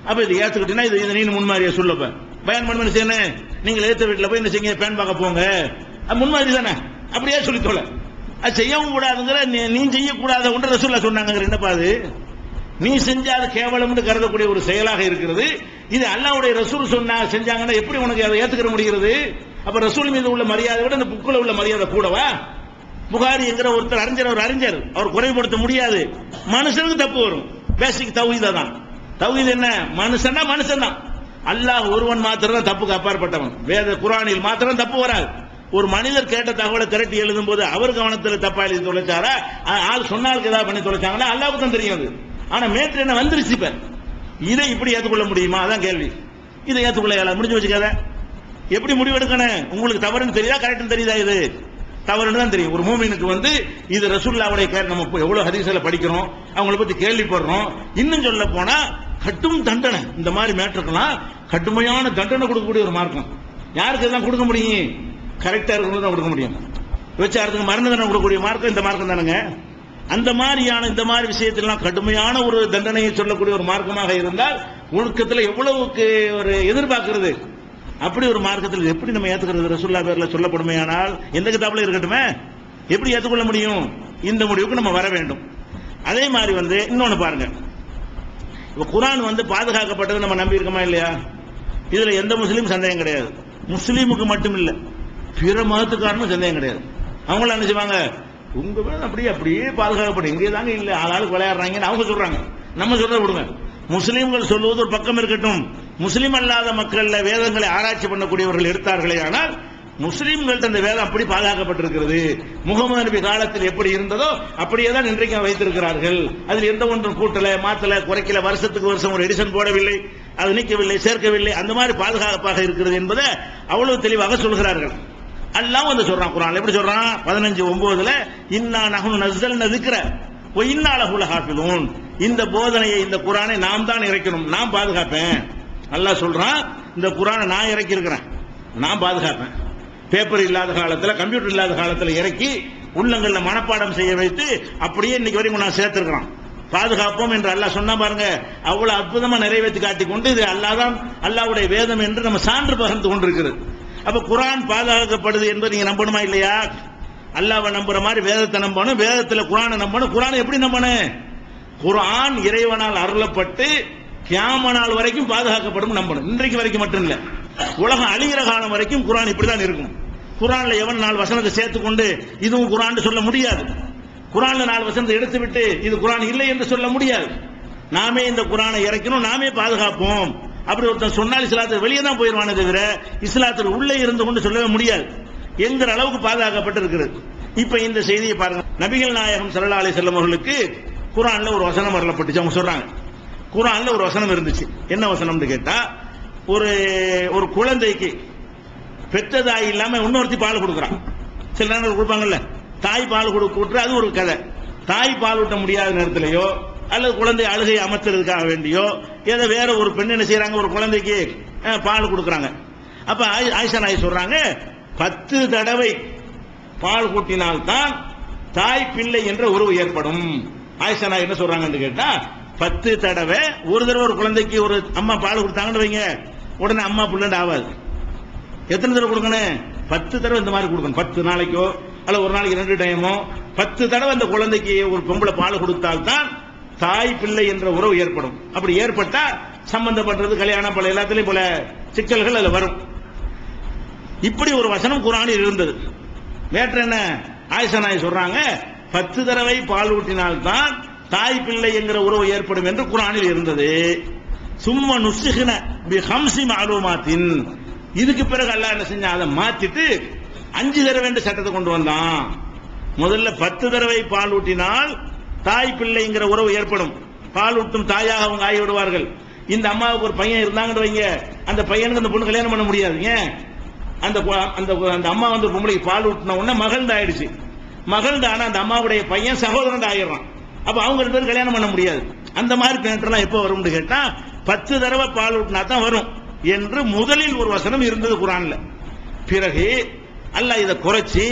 அப்ப இது ஏத்துக்கிட்டீங்கன்னா இது நீ முன்மாதிரியா சொல்லப்ப பயன் பண்ண செய்யணும். நீங்க ஏத்த வீட்டுல போய் என்ன செய்யுங்க? பேன் பார்க்க போங்க. முன்மாதிரி தானே? அப்படியே சொல்லி தொலை. அது செய்யவும் கூடாதுங்கிற நீ செய்யக்கூடாத ஒன்று ரசூலுல்லாஹ் சொன்னாங்க. என்னப்பா அது? நீ செஞ்ச அது கேவலம்னு கருதக்கூடிய ஒரு செயலாக இருக்கிறது. இது அல்லாஹ்வுடைய ரசூல் சொன்னா செஞ்சாங்கன்னா எப்படி உனக்கு அதை ஏத்துக்கிற முடிகிறது? அப்ப ரசூல் மீது உள்ள மரியாதை விட இந்த புக்குல உள்ள மரியாதை கூடவா? புகாரி என்கிற ஒருத்தர் அறிஞர் அவர் குறைபடுத்த முடியாது. மனுஷனுக்கு தப்பு வரும். பேசிக் தௌஹீத் தான். தௌஹீத் என்ன? மனுஷன் தான். அல்லாஹ் ஒருவன் மாத்திரம் தான் தப்புக்கு அப்பாற்பட்டவன். வேத குர்ஆனில் மாத்திரம் தப்பு வராது. ஒரு மனிதர் கேட்ட தகவலை திரட்டி எழுதும் போது அவர் கவனத்தில் தப்பா எழுதி தொலைச்சாரா, ஆள் சொன்னாலுக்கு ஏதாவது பண்ணி தொலைச்சாங்கன்னா அல்லாஹ்வுக்கு தான் தெரியும். ஆனா மேற்று என்ன வந்துருச்சு. இப்ப இதை இப்படி ஏற்றுக்கொள்ள முடியுமா? அதான் கேள்வி. இதை ஏற்றுக்கொள்ள முடிஞ்சு வச்சுக்காத. எப்படி முடிவெடுக்கணும்? உங்களுக்கு தவறுன்னு தெரியுதா கரெக்ட்னு தெரியுதா? இது தவறுன்னு தான் தெரியும். ஒரு மூமினுக்கு இது ரசூலுல்லாஹ்வுடைய நம்ம எவ்வளவு ஹதீஸ்ல படிக்கிறோம், அவங்கள பத்தி கேள்விப்படுறோம். இன்னும் சொல்ல போனா கட்டும் தண்டனை, இந்த மாதிரி மேட்டருக்கெல்லாம் கடுமையான தண்டனை கொடுக்கக்கூடிய ஒரு மார்க்கம். யாருக்கு இதெல்லாம் கொடுக்க முடியும்? கரெக்டா இருக்கணும் தான் கொடுக்க முடியும். விபச்சாரத்துக்கு மரண தண்டனை கொடுக்கக்கூடிய மார்க்கம் இந்த மார்க்கம் தானுங்க. அந்த மாதிரியான இந்த மாதிரி விஷயத்திலாம் கடுமையான ஒரு தண்டனையை சொல்லக்கூடிய ஒரு மார்க்கமாக இருந்தால் ஒழுக்கத்தில் எவ்வளவுக்கு ஒரு எதிர்பார்க்கிறது. அப்படி ஒரு மார்க்கத்தில் எப்படி நம்ம ஏத்துக்கிறது? ரசூலுல்லாஹ் பேர்ல சொல்லப்படுமையானால் எந்த கிதாபுல இருக்கட்டுமே எப்படி ஏற்றுக்கொள்ள முடியும்? இந்த முடிவுக்கு நம்ம வர வேண்டும். அதே மாதிரி இன்னொன்னு பாருங்க. இப்ப குர்ஆன் பாதுகாக்கப்பட்டது நம்ம நம்பி இருக்கோமா இல்லையா? இதுல எந்த முஸ்லீம் சந்தேகம் கிடையாது. முஸ்லீமுக்கு மட்டும் இல்ல, பிற மதத்துக்காரனும் சந்தேகம் கிடையாது. அவங்கள என்ன செய்வாங்க? உங்க அப்படியே பாதுகாக்கப்படும், இங்கே தாங்க இல்ல, ஆளாளுக்கு விளையாடுறாங்கன்னு அவங்க சொல்றாங்க. நம்ம சொல்றத விடுங்க. முஸ்லீம்கள் சொல்லுவது ஒரு பக்கம் இருக்கட்டும். முஸ்லீம் அல்லாத மக்கள் வேதங்களை ஆராய்ச்சி பண்ணக்கூடியவர்கள் எடுத்தார்களே ஆனால் முஸ்லீம்கள்ட்ட அந்த வேதம் அப்படி பாதுகாக்கப்பட்டிருக்கிறது. முகமது நபி காலத்தில் எப்படி இருந்ததோ அப்படியே தான் இன்றைக்கு வைத்திருக்கிறார்கள். அதில் எந்த ஒன்றும் கூட்டல, மாத்தல, குறைக்கல, வருஷத்துக்கு வருஷம் ஒரு எடிஷன் போடவில்லை, அது நீக்கவில்லை, சேர்க்கவில்லை. அந்த மாதிரி பாதுகாப்பாக இருக்கிறது என்பதை அவ்வளவு தெளிவாக சொல்கிறார்கள். அல்லாஹ் சொல்றான் குர்ஆன்ல. எப்படி சொல்றான்? 15:9 இன்னா நஹ்னு நஸல்னா ذிக்ர வ இன்னா லஹு லஹாஃபிலூன். இந்த போதனையை, இந்த குர்ஆனை நாம் தான் இறக்கணும், நான் பாதுகாப்பேன். அல்லாஹ் சொல்றான், இந்த குர்ஆனை நான் இறக்கி இருக்கிறேன், நான் பாதுகாப்பேன். பேப்பர் இல்லாத காலத்துல, கம்ப்யூட்டர் இல்லாத காலத்துல இறக்கி உள்ளங்கள்ல மனப்பாடம் செய்ய வைத்து அப்படியே இன்னைக்கு வரைக்கும் நான் சேர்த்திருக்கிறோம். பாதுகாப்போம் என்று அல்லாஹ் சொன்னா பாருங்க, அவ்வளவு அற்புதமா நிறைவேற்றி காட்டிக் கொண்டு இது அல்லாஹ்தான், அல்லாஹ்வுடைய வேதம் என்று நம்ம சான்று பகிர்ந்து கொண்டிருக்கிறது. அப்ப குர்ஆன் பாதுகாக்கப்படுது என்பதை நீங்க நம்பணுமா இல்லையா? அல்லாஹ்வை நம்புற மாதிரி வேதத்தை நம்பணும், வேதத்துல குர்ஆனை நம்பணும். குர்ஆனை எப்படி நம்பணும்? குர்ஆன் இறைவனால் அருளப்பட்டு கியாம நாள் வரைக்கும் பாதுகாக்கப்படும் நம்பணும். இன்றைக்கு வரைக்கும் மட்டும் இல்ல, உலகம் அழிகிற காலம் வரைக்கும் குர்ஆன் இப்படிதான் இருக்கும். குர்ஆன்ல எவன் 4 வசனத்தை சேர்த்துக்கொண்டு இதுவும் குர்ஆன் சொல்ல முடியாது. குர்ஆன்ல 4 வசனத்தை எடுத்து விட்டு இது குர்ஆன் இல்லை என்று சொல்ல முடியாது. நாமே இந்த குர்ஆனை இறக்கணும், நாமே பாதுகாப்போம். அப்படி ஒருத்தன் சொன்னால் இஸ்லாத்துக்கு வெளியே தான் போயிடுவானே தவிர இஸ்லாத்துக்கு உள்ளே இருந்து கொண்டு சொல்லவே முடியாது என்கிற அளவுக்கு பாதுகாக்கப்பட்டு இருக்கிறது. இப்ப இந்த செய்தியை பாருங்க. நபிகள் நாயகம் ஸல்லல்லாஹு அலைஹி வஸல்லம் அவர்களுக்கு குர்ஆன்ல ஒரு வசனம் அருளப்பட்டுச்சு. அவங்க சொல்றாங்க, குர்ஆன்ல ஒரு வசனம் இருந்துச்சு. என்ன வசனம்னு கேட்டா, ஒரு குழந்தைக்கு பெற்ற தாய் இல்லாம இன்னொருத்தி பால் கொடுக்குறான். சில நேரங்கள் கொடுப்பாங்கல்ல, தாய் பால் கொடுக்குற, அது ஒரு கதை. தாய் பால் ஊட்ட முடியாத நேரத்திலேயோ அல்லது குழந்தை அழுகை அமர்த்துறதுக்காக வேண்டியோ ஏதோ வேற ஒரு பெண் என்ன செய்யறாங்க, ஒரு குழந்தைக்கு பால் கொடுக்குறாங்க. அப்ப ஆயிஷா நாயகி சொல்றாங்க, 10 தடவை பால் கூட்டினால்தான் தாய் பிள்ளை என்ற உறவு ஏற்படும். ஆயிஷா நாயகி என்ன சொல்றாங்கன்னு கேட்டா, 10 தடவை, ஒரு தடவை ஒரு குழந்தைக்கு ஒரு அம்மா பால் கொடுத்தாங்கன்னு வைங்க, உடனே அம்மா பிள்ளைன்னு ஆகாது. எத்தனை தடவை கொடுக்கணும்? 10 தடவை இந்த மாதிரி கொடுக்கணும். 10 நாளைக்கோ அல்ல ஒரு நாளைக்கு 2 டைமோ 10 தடவை அந்த குழந்தைக்கு ஒரு பொம்பளை பால் கொடுத்தால்தான் தாய் பிள்ளை என்ற உறவு ஏற்படும். அப்படி ஏற்பட்டா சம்பந்தம் பண்றது கல்யாணம் பல எல்லாத்திலையும் பல சிக்கல்கள் அதுல வரும். இப்படி ஒரு வசனம் குர்ஆனில் இருந்தது. வேற்ற என்ன ஆயிஷா நாயகி சொல்றாங்க, 10 தடவை பால் ஊட்டினால்தான் தாய் பிள்ளை என்கிற உறவு ஏற்படும் என்று குர்ஆனில் இருந்தது. சும்மா நுஸ்ஸிஹ்ன பி 5 மஅலூமாத்தின், இதுக்கு பிறகு அல்லாஹ் என்ன செஞ்சான், அதை மாத்திட்டு 5 தடவை என்ற சட்டத்தை கொண்டு வந்தான். முதல்ல 10 தடவை பால் ஊட்டினால் தாய் பிள்ளைங்கிற உறவு ஏற்படும். பால் ஊட்டும் தாயாக அவங்க ஆகி விடுவார்கள். இந்த அம்மாவுக்கு ஒரு பையன் இருந்தாங்கன்னு வைங்க, அந்த பையனுக்கு அந்த பொண்ணு கல்யாணம் பண்ண முடியாது. ஏன், அந்த அம்மா வந்து பொம்பளைக்கு பால் ஊட்டின உடனே மகள்தான் ஆயிடுச்சு. மகள்தான் அந்த அம்மாவுடைய பையன் சகோதரன் ஆயிடுறான். அப்ப அவங்க 2 பேரும் கல்யாணம் பண்ண முடியாது. அந்த மாதிரி பேட்டர்லாம் எப்போ வரும்னு கேட்டா 10 தடவை பால் ஊட்டினா தான் வரும் என்று முதலில் ஒரு வசனம் இருந்தது குர்ஆன்ல. பிறகு அல்லாஹ் இதை குறைச்சி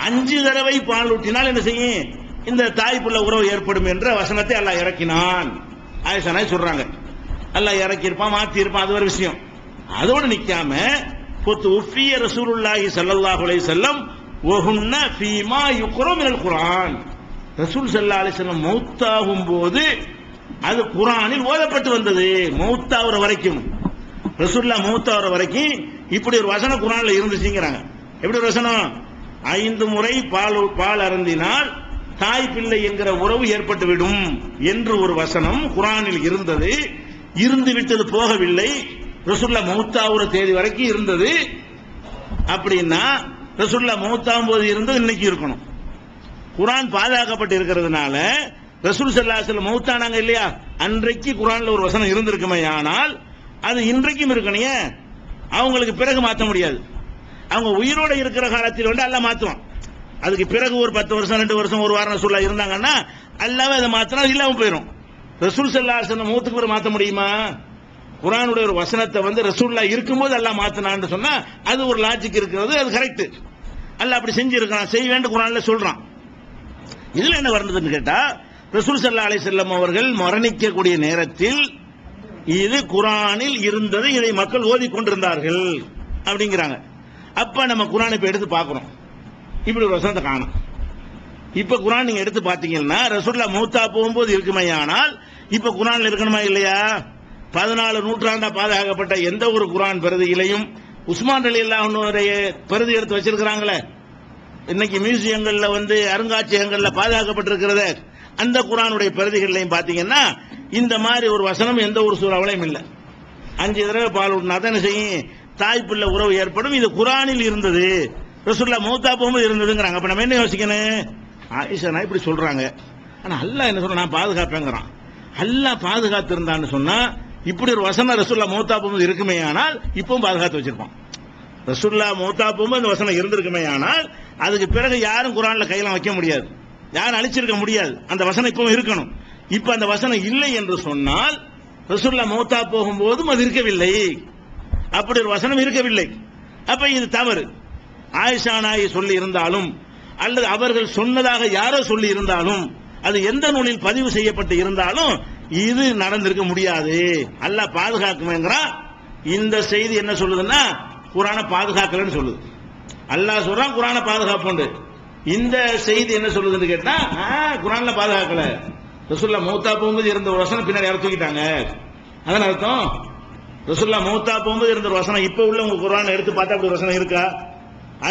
5 தடவை பால் ஊட்டினால் என்ன செய்யும், இந்த தாய் பிள்ளை உறவு ஏற்படும் என்ற வசனத்தை அல்லாஹ் இறக்கினான். ஆயிஷா நாயகி சொல்றாங்க, அல்லாஹ் இறக்கி இருப்பான், மாத்தி இருப்பான், அது ஒரு விஷயம். அதோடு நிக்காம உஃபிய ரசூலுல்லாஹி ஸல்லல்லாஹு அலைஹி வஸல்லம் வஹுன்ன ஃபீமா யுக்ரா மினல் குர்ஆன். ரசூல் ஸல்லல்லாஹு அலைஹி வஸல்லம் மௌத்தாகும் போது அது குர்ஆனில் ஓதப்பட்டு வந்தது. மௌத்தாவுற வரைக்கும், ரசூலுல்லாஹ் மௌத்தாவுற வரைக்கும் இப்படி ஒரு வசனம் குர்ஆன்ல இருந்துச்சுங்கறாங்க. எப்படி ஒரு வசனம், 5 முறை பால் அருந்தினால் தாய் பிள்ளை என்கிற உறவு ஏற்பட்டுவிடும் என்று ஒரு வசனம் குர்ஆனில் இருந்தது. இருந்து விட்டது போகவில்லை, ரசூலுல்லாஹ் மௌத்தாவுற தேதி வரைக்கும் இருந்தது. அப்படின்னா ரசூலுல்லாஹ் மௌத்தாகும் போது இருந்தது இன்னைக்கு இருக்கணும். குர்ஆன் பாதுகாக்கப்பட்டு இருக்கிறதுனால ரசூல் ஸல்லல்லாஹு அலைஹி வஸல்லம் மௌத்தானாங்க இல்லையா, அன்றைக்கு குர்ஆன்ல ஒரு வசனம் இருந்திருக்குமே, ஆனால் அது இன்றைக்கும் இருக்கணையே, அவங்களுக்கு பிறகு மாற்ற முடியாது. அவங்க உயிரோட இருக்கிற காலத்தில் வந்து அல்லாஹ் மாத்துவான். அதுக்கு பிறகு ஒரு 10 வருஷம் 2 வருஷம் ஒரு வாரம் ரசூலுல்லாஹ் இருந்தாங்கன்னா அல்லாஹ்வே அதை மாத்தினா இல்லாம போயிடும். ரசூல் ஸல்லல்லாஹு அலைஹி வஸல்லம் மௌத்துக்கு பிறகு மாற்ற முடியுமா? குர்ஆனுடைய ஒரு வசனத்தை வந்து ரசூலுல்லாஹ் இருக்கும்போது அல்லாஹ் மாத்தினான்னு சொன்னா அது ஒரு லாஜிக் இருக்கிறது, அது கரெக்ட். அல்லாஹ் அப்படி செஞ்சிருக்கான், செய்ய வேண்டும் குர்ஆன்ல சொல்றான். இதுல என்ன வருதுன்னு கேட்டா, ரசூல் ஸல்லல்லாஹு அலைஹி வஸல்லம் அவர்கள் மரணிக்கக்கூடிய நேரத்தில் இது குர்ஆனில் இருந்தது, இதை மக்கள் ஓதிக்கொண்டிருந்தார்கள் அப்படிங்கிறாங்க. அப்ப நம்ம குர்ஆனை இப்ப எடுத்து பார்க்கிறோம், இப்படி ஒரு வசனத்தை காணும். இப்ப குர்ஆன் நீங்க எடுத்து பாத்தீங்கன்னா ரசூலுல்லாஹ் மௌத்தா போகும்போது இருக்குமே, ஆனால் இப்ப குர்ஆன்ல இருக்கணுமா இல்லையா? 14 நூற்றாண்டா பாதுகாக்கப்பட்ட எந்த ஒரு குர்ஆன் பிரதியிலையும் உஸ்மான் ரலியல்லாஹு அன்ஹுடைய பிரதி எடுத்து வச்சிருக்கிறாங்களே, இன்னைக்கு மியூசியங்கள்ல வந்து அருங்காட்சியகங்கள்ல பாதுகாக்கப்பட்டிருக்கிறது, அந்த குர்ஆனுடைய பிரதிகளையும் பாத்தீங்கன்னா இந்த மாதிரி ஒரு வசனம் எந்த ஒரு சூறாவிலையும் இல்லை. 5 தடவை பால் ஊட்டினா தான் என்ன செய்யும், தாய் பிள்ளை உறவு ஏற்படும். இது குர்ஆனில் இருந்தது, ரசூலுல்லாஹ் மௌத்தா போகும்போது இருந்ததுங்கிறாங்க. அப்ப நம்ம என்ன யோசிக்கணும், ஆயிஷா நாயகி இப்படி சொல்றாங்க, ஆனா அல்லாஹ் என்ன சொல்றான், நான் பாதுகாப்பேங்கிறான். அல்லாஹ் பாதுகாத்து இருந்தான்னு சொன்னா இப்படி ஒரு வசனம் ரசூலுல்லாஹ் மௌத்தா போகும்போது இருக்குமே, ஆனால் இப்பவும் பாதுகாத்து வச்சிருப்பான். ரசூலுல்லாஹ் மௌத்தா போகும்போது இந்த வசனம் இருந்திருக்குமே, ஆனால் அதுக்கு பிறகு யாரும் குர்ஆன்ல கையெல்லாம் வைக்க முடியாது, யாரும் அழிச்சிருக்க முடியாது. அந்த வசனம் இப்பவும் இருக்கணும். இப்ப அந்த வசனம் இல்லை என்று சொன்னால் ரசூலுல்லாஹ் மௌத்தா போகும்போதும் அது இருக்கவில்லை, அப்படி ஒரு வசனம் இருக்கவில்லை. அப்ப இது தவறு. ஆயிஷா நாயகி சொல்லி இருந்தாலும் அல்லது அவர்கள் சொன்னதாக யாரோ சொல்லி இருந்தாலும் அது எந்த நூலில் பதிவு செய்யப்பட்டு இருந்தாலும் இது நடந்திருக்க முடியாது. அல்லாஹ் பாதுகாக்குமேங்கிறான். இந்த செய்தி என்ன சொல்லுதுன்னா குர்ஆனை பாதுகாக்கலன்னு சொல்லுது. அல்லாஹ் சொல்றான் குர்ஆனை பாதுகாப்புண்டு. இந்த செய்தி என்ன சொல்லுதுன்னு கேட்டா குர்ஆன்ல பாதுகாக்கல, ரசூலுல்லாஹ் மௌத்தா போகும்போது இருந்த ஒரு வசனம் பின்னாடி யாரும் தூக்கிட்டாங்க. அதான் அர்த்தம். ரசூலுல்லாஹ் மௌத்தா போகும்போது இருந்த ஒரு வசனம் இப்ப உள்ள உங்க குர்ஆனை எடுத்து பார்த்தா அப்படி வசனம் இருக்கா?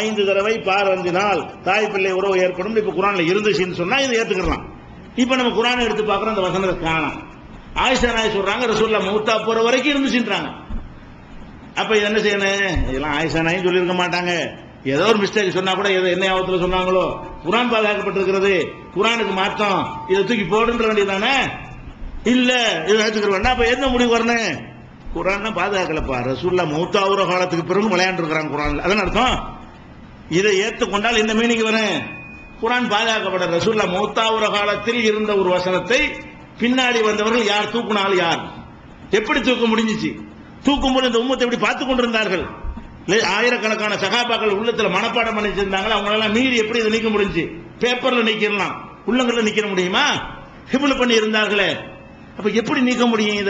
5 தடவை பால் அருந்தினால் தாய் பிள்ளை உறவு ஏற்படும் இப்ப குர்ஆன்ல இருந்துச்சுன்னு சொன்னா இதை ஏத்துக்கலாம். இப்ப நம்ம குர்ஆனை எடுத்து பார்க்கறோம், அந்த வசனத்தை காணோம். ஆயிஷா நாயகி சொல்றாங்க ரசூலுல்லாஹ் மௌத்தா போற வரைக்கும் இருந்துச்சுன்றாங்க. அப்ப இது என்ன செய்யணும், இதெல்லாம் ஆயிஷா நாயகி சொல்லி இருக்க மாட்டாங்க, ஏதோ ஒரு மிஸ்டேக் சொன்னா கூட ஏதோ என்ன ஆபத்துல சொன்னாங்களோ, குர்ஆன் பாதுகாக்கப்பட்டிருக்கிறது, குர்ஆனுக்கு மாற்றம், இதை தூக்கி போடுன்ற வேண்டியதானே? இல்ல இது ஏத்துக்கிற வேண்டாம். அப்ப என்ன முடிவு வரணும், குர்ஆன் பாதுகாக்கலப்பா, ரசூலுல்லாஹ் மௌத்தாவுற காலத்துக்கு பிறகு விளையாண்டு இருக்கிறாங்க குர்ஆன்ல, அதான் அர்த்தம். இதை ஏற்றுக்கொண்டால் என்ன மீனிங் வரும், குர்ஆன் பாதுகாக்கப்பட்ட ரசூலுல்லாஹ் மௌத்தாவுற காலத்தில் இருந்த ஒரு வசனத்தை பின்னாடி வந்தவர்கள் யார் தூக்குனாலும் யார் எப்படி தூக்க முடிஞ்சிச்சு, தூக்கும்போது இந்த உம்மத்தை எப்படி பார்த்துக் கொண்டிருந்தார்கள், ஆயிரக்கணக்கான சகாபாக்கள் உள்ளத்துல மனப்பாடம் பண்ணி வச்சிருந்தாங்க, அவங்களெல்லாம் மீறி எப்படி இதை நீக்க முடிஞ்சு, பேப்பர்ல நீக்கிடலாம், உள்ளங்கள்ல நீக்க முடியுமா, ஹிப்ல பண்ணி இருந்தார்களே, அப்ப எப்படி நீக்க முடியும்,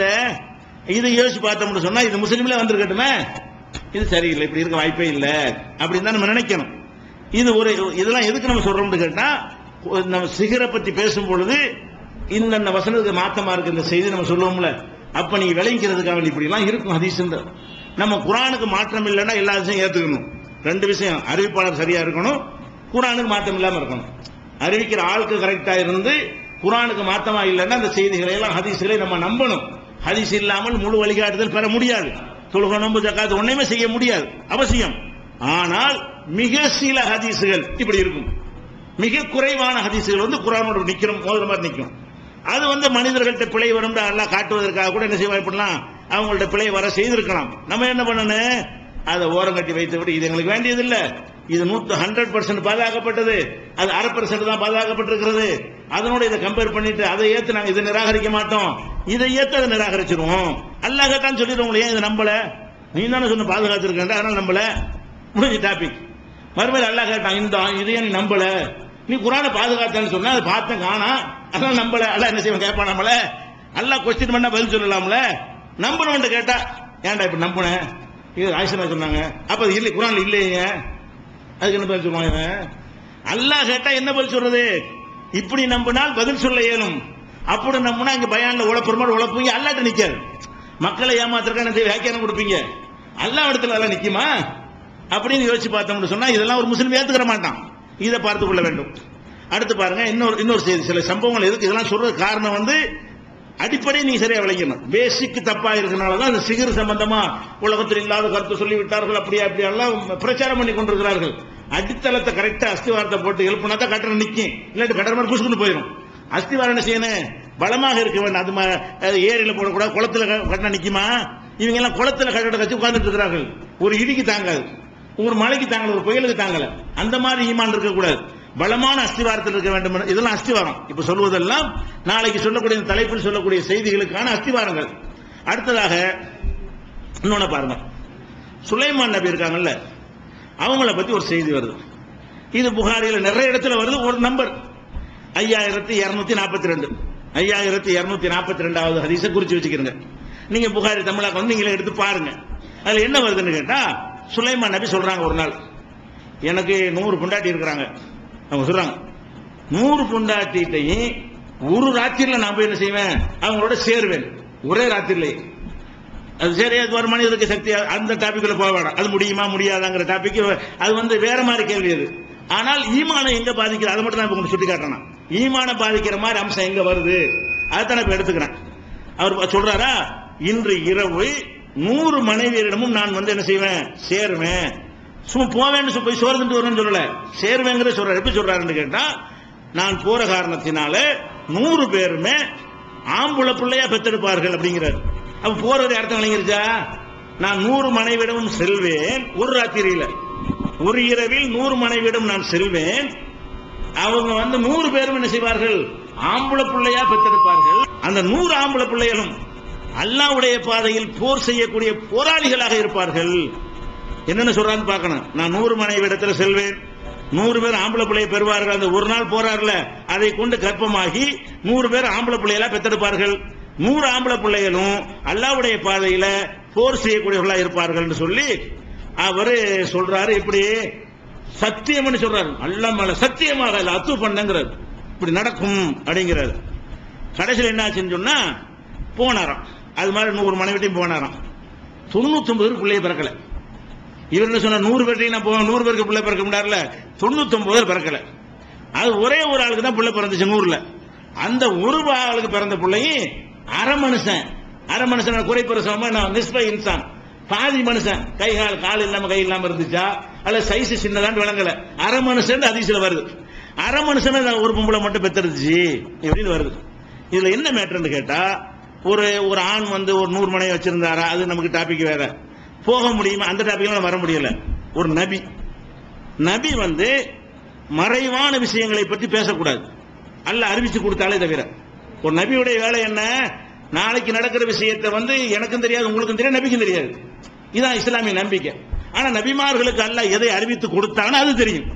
இதை யோசிச்சு பார்த்தோம்னு சொன்னா இது முஸ்லீம்ல வந்திருக்கட்டுமே, இது சரியில்லை, இப்படி இருக்க வாய்ப்பே இல்லை அப்படின்னு தான் நம்ம நினைக்கணும். இது ஒரு இதெல்லாம் எதுக்கு நம்ம சொல்றோம்னு கேட்டா நம்ம சிகரை பத்தி பேசும் பொழுது இந்த வசனத்துக்கு மாத்தமா இருக்கு இந்த செய்தி நம்ம சொல்லுவோம்ல, அப்ப நீங்க விளங்கிறதுக்காக இப்படி எல்லாம் இருக்கும் ஹதீஸ். நம்ம குர்ஆனுக்கு மாற்றம் இல்லைன்னா எல்லா விஷயம் ஏத்துக்கணும். ரெண்டு விஷயம், அறிவிப்பாளர் சரியா இருக்கணும், குர்ஆனுக்கு மாற்றம் இல்லாம இருக்கணும். அறிவிக்கிற ஆளுக்கு கரெக்டா இருந்து குர்ஆனுக்கு மாத்தமா இல்லைன்னா அந்த செய்திகளை எல்லாம் ஹதீஸ்களை நம்ம நம்பணும். ஹதீஸ் இல்லாமல் முழு வழிகாட்டுதல் பெற முடியாது. தொழுகை, நோன்பு, ஜக்காத் ஒண்ணுமே செய்ய முடியாது, அவசியம். ஆனால் மிக சில ஹதீஸ்கள் இப்படி இருக்கும். மிக குறைவான ஹதீஸ்கள் வந்து குர்ஆனோட நிக்கிறோம், மோதுற மாதிரி நிற்கும். அது மனிதர்கள்ட்ட பிழை வரும் எல்லாம் காட்டுவதற்காக கூட என்ன செய்ய பண்ணலாம், அவங்கள்ட்ட பிழை வர செய்திருக்கலாம். நம்ம என்ன பண்ணணும், அதை ஓரம் கட்டி வைத்து விட்டு இது எங்களுக்கு வேண்டியது இல்ல, இது 100% பாதுகாக்கப்பட்டது, அது 1/2% தான் பாதுகாக்கப்பட்டிருக்கிறது, அதனோட இதை கம்பேர் பண்ணிட்டு அதை ஏத்து நாங்க இதை நிராகரிக்க மாட்டோம், இதை ஏத்து அதை நிராகரிச்சிருவோம். அல்லாஹ் தான் சொல்லிடுவோம், ஏன் இது நம்பல, நீ தானே சொன்ன பாதுகாத்திருக்க, அதனால நம்பல, முடிஞ்ச டாபிக். மறுபடியும் அல்லாஹ் கேட்டான், இந்த இதையே நீ நம்பல, நீ குர்ஆனை பாதுகாத்தேன்னு சொன்னா அதை பார்த்தேன் காணா, அதனால நம்பல. அல்லாஹ் என்ன செய்வான், கேட்பான் நம்மள. அல்லாஹ் கொஸ்டின் பண்ணா பதில் சொல்லலாம்ல. நம்பணும்னு கேட்டா ஏன்டா இப்ப நம்புனேன், இது ஆயிஷா சொன்னாங்க, அப்ப அது இல்லை குர்ஆன்ல இல்லையே, அதுக்கு என்ன பதில் சொல்லுவாங்க? அல்லாஹ் கேட்டா என்ன பதில் சொல்றது? இப்படி நம்பினால் பதில் சொல்ல இயலும், அப்படி நம்பினா இங்க பயான்ல உழப்புற மாதிரி உழப்புங்க, அல்லாஹ்ட்ட நிக்காது. மக்களை ஏமாத்திருக்கான வியாக்கியானம் கொடுப்பீங்க, அல்லாஹ் இடத்துல எல்லாம் நிக்குமா அப்படின்னு யோசிச்சு பார்த்தோம்னு சொன்னா இதெல்லாம் ஒரு முஸ்லிம் ஏத்துக்கிற மாட்டான். இதை பார்த்து கொள்ள வேண்டும். அடுத்து பாருங்க, இன்னொரு செய்தி, சில சம்பவங்கள் எதுக்கு இதெல்லாம் சொல்றது காரணம் அடிப்படை நீங்க சரியா விளங்கணும். பேசிக் தப்பா இருக்கனாலதான் அந்த சிகர் சம்பந்தமா உலகத்தில் இல்லாத கருத்து சொல்லிவிட்டார்கள், அப்படியெல்லாம் பிரச்சாரம் பண்ணி கொண்டிருக்கிறார்கள். அடித்தளத்தை கரெக்டா அஸ்திவாரத்தை போட்டு எழுப்பினா தான் கட்டணம் நிற்கும், இல்லாட்டி கட்டணம் மாதிரி புசுக்குன்னு போயிடும். அஸ்திவாரம் என்ன செய்யணும், பலமாக இருக்க வேண்டும். அது ஏரியில போடக்கூடாது, குளத்துல கட்டணம் நிக்குமா? இவங்க எல்லாம் குளத்துல கட்டடம் கட்சி உட்கார்ந்துட்டு இருக்கிறார்கள். ஒரு இடிக்கு தாங்காது, ஒரு மலைக்கு தாங்கல, ஒரு புயலுக்கு தாங்கல. அந்த மாதிரி ஈமான் இருக்கக்கூடாது, பலமான அஸ்திவாரத்தில் இருக்க வேண்டும். இதெல்லாம் அஸ்திவாரம். இப்ப சொல்வதெல்லாம் நாளைக்கு சொல்லக்கூடிய தலைப்பில் சொல்லக்கூடிய செய்திகளுக்கான அஸ்திவாரங்கள். அடுத்ததாக இன்னொன்னு பாருங்க, சுலைமான் நபி இருக்காங்கல்ல, அவங்கள பத்தி ஒரு செய்தி வருது. இது புகாரில நிறைய இடத்துல வருது. ஒரு நம்பர் 5242, 5242வது ஹதீஸை குறிச்சு வச்சுக்கிறீங்க. நீங்க புகாரி தமிழாக்க நீங்களே எடுத்து பாருங்க. அதுல என்ன வருதுன்னு கேட்டா, சுலைமான் நபி சொல்றாங்க, ஒரு நாள் எனக்கு 100 பொண்டாட்டி இருக்கிறாங்க. அவங்க சொல்றாங்க, 100 பொண்டாட்டிட்டையும் ஒரு ராத்திரில நான் போய் என்ன செய்வேன், அவங்களோட சேருவேன், ஒரே ராத்திரிலே. அது சரி, அது ஒரு மனிதருக்கு சக்தி, அந்த டாபிக்ல போக வேண்டாம், அது முடியுமா முடியாதாங்கிற டாபிக், அது வேற மாதிரி கேள்வி. அது ஆனால் ஈமானை எங்க பாதிக்கிற, அதை மட்டும் நான் சுட்டி காட்டணும். ஈமானை பாதிக்கிற மாதிரி அம்சம் எங்க வருது, அதைத்தான் இப்ப எடுத்துக்கிறேன். அவர் சொல்றாரா, இன்று இரவு 100 மனைவியரிடமும் நான் என்ன செய்வேன், சேருவேன். சும்மா போவேன்னு போய் சோறு திட்டு வரணும்னு சொல்லல, சேருவேங்கிற சொல்றாரு. எப்படி சொல்றாருன்னு கேட்டா, நான் போற காரணத்தினால 100 பேருமே ஆம்புல பிள்ளையா பெத்தெடுப்பார்கள் அப்படிங்கிறார். அப்ப போறது அர்த்தம் விளங்கிருச்சா? நான் 100 மனைவிடமும் செல்வேன், ஒரு ராத்திரியில, ஒரு இரவில் 100 மனைவிடம் நான் செல்வேன். அவங்க 100 பேரும் என்ன செய்வார்கள், ஆம்புல பிள்ளையா பெத்தெடுப்பார்கள். அந்த 100 ஆம்புல பிள்ளைகளும் அல்லாஹ்வுடைய பாதையில் போர் செய்யக்கூடிய போராளிகளாக இருப்பார்கள். என்னென்ன சொல்றான்னு பார்க்கணும். நான் 100 மனைவிடத்துல செல்வேன், 100 பேர் ஆம்பளை பிள்ளையை பெறுவார்கள். அந்த ஒரு நாள் போறாருல, அதை கொண்டு கற்பமாகி 100 பேர் ஆம்பளை பிள்ளைகளா பெத்தெடுப்பார்கள். 100 ஆம்பளை பிள்ளைகளும் அல்லாஹ்வுடைய பாதையில போர் செய்யக்கூடியவர்களா இருப்பார்கள் சொல்லி அவரு சொல்றாரு. இப்படி சத்தியம் சொல்றாரு, அல்லாஹ் மேல சத்தியமாக அத்து பண்ணுங்கிறார், இப்படி நடக்கும் அப்படிங்கிறாரு. கடைசியில் என்ன ஆச்சுன்னு சொன்னா, போனாராம். அது மாதிரி 100 மனைவிட்டையும் போனாராம். 99 பிள்ளையை பிறக்கல. இவர் என்ன சொன்ன, 100 பேர்ட்டையும் நான் 100 பேருக்கு பிள்ளை பிறக்க முடியாதுல, 99 பேர் பிறக்கல. அது ஒரே ஒரு ஆளுக்கு தான் பிள்ளை பிறந்துச்சு 100ல. அந்த ஒரு ஆளுக்கு பிறந்த பிள்ளையும் அரை மனுஷன் குறை பிரசவமா, நிஸ்பை இன்சான், பாதி மனுஷன், கால் இல்லாம கை இல்லாம இருந்துச்சா, அல்ல சைஸ் சின்னதான் விளங்கல, அரை மனுஷன் அதிசல வருது. அரை மனுஷன் ஒரு பொம்பளை மட்டும் பெத்தெடுத்துச்சு எப்படின்னு வருது. இதுல என்ன மேட்டர்னு கேட்டா, ஒரு ஆண் ஒரு 100 மனைவி வச்சிருந்தாரா, அது நமக்கு டாபிக் வேற, போக முடியுமா அந்த டாபிக் வர முடியல. ஒரு நபி மறைவான விஷயங்களை பற்றி பேசக்கூடாது, அல்லாஹ் அறிவிச்சு கொடுத்தாலே தவிர. ஒரு நபியுடைய வேலை என்ன, நாளைக்கு நடக்கிற விஷயத்தை எனக்கும் தெரியாது, உங்களுக்கும் தெரியாது, நபிக்கும் தெரியாது. இதுதான் இஸ்லாமிய நம்பிக்கை. ஆனா நபிமார்களுக்கு அல்லாஹ் எதை அறிவித்து கொடுத்தான்னு அது தெரியும்.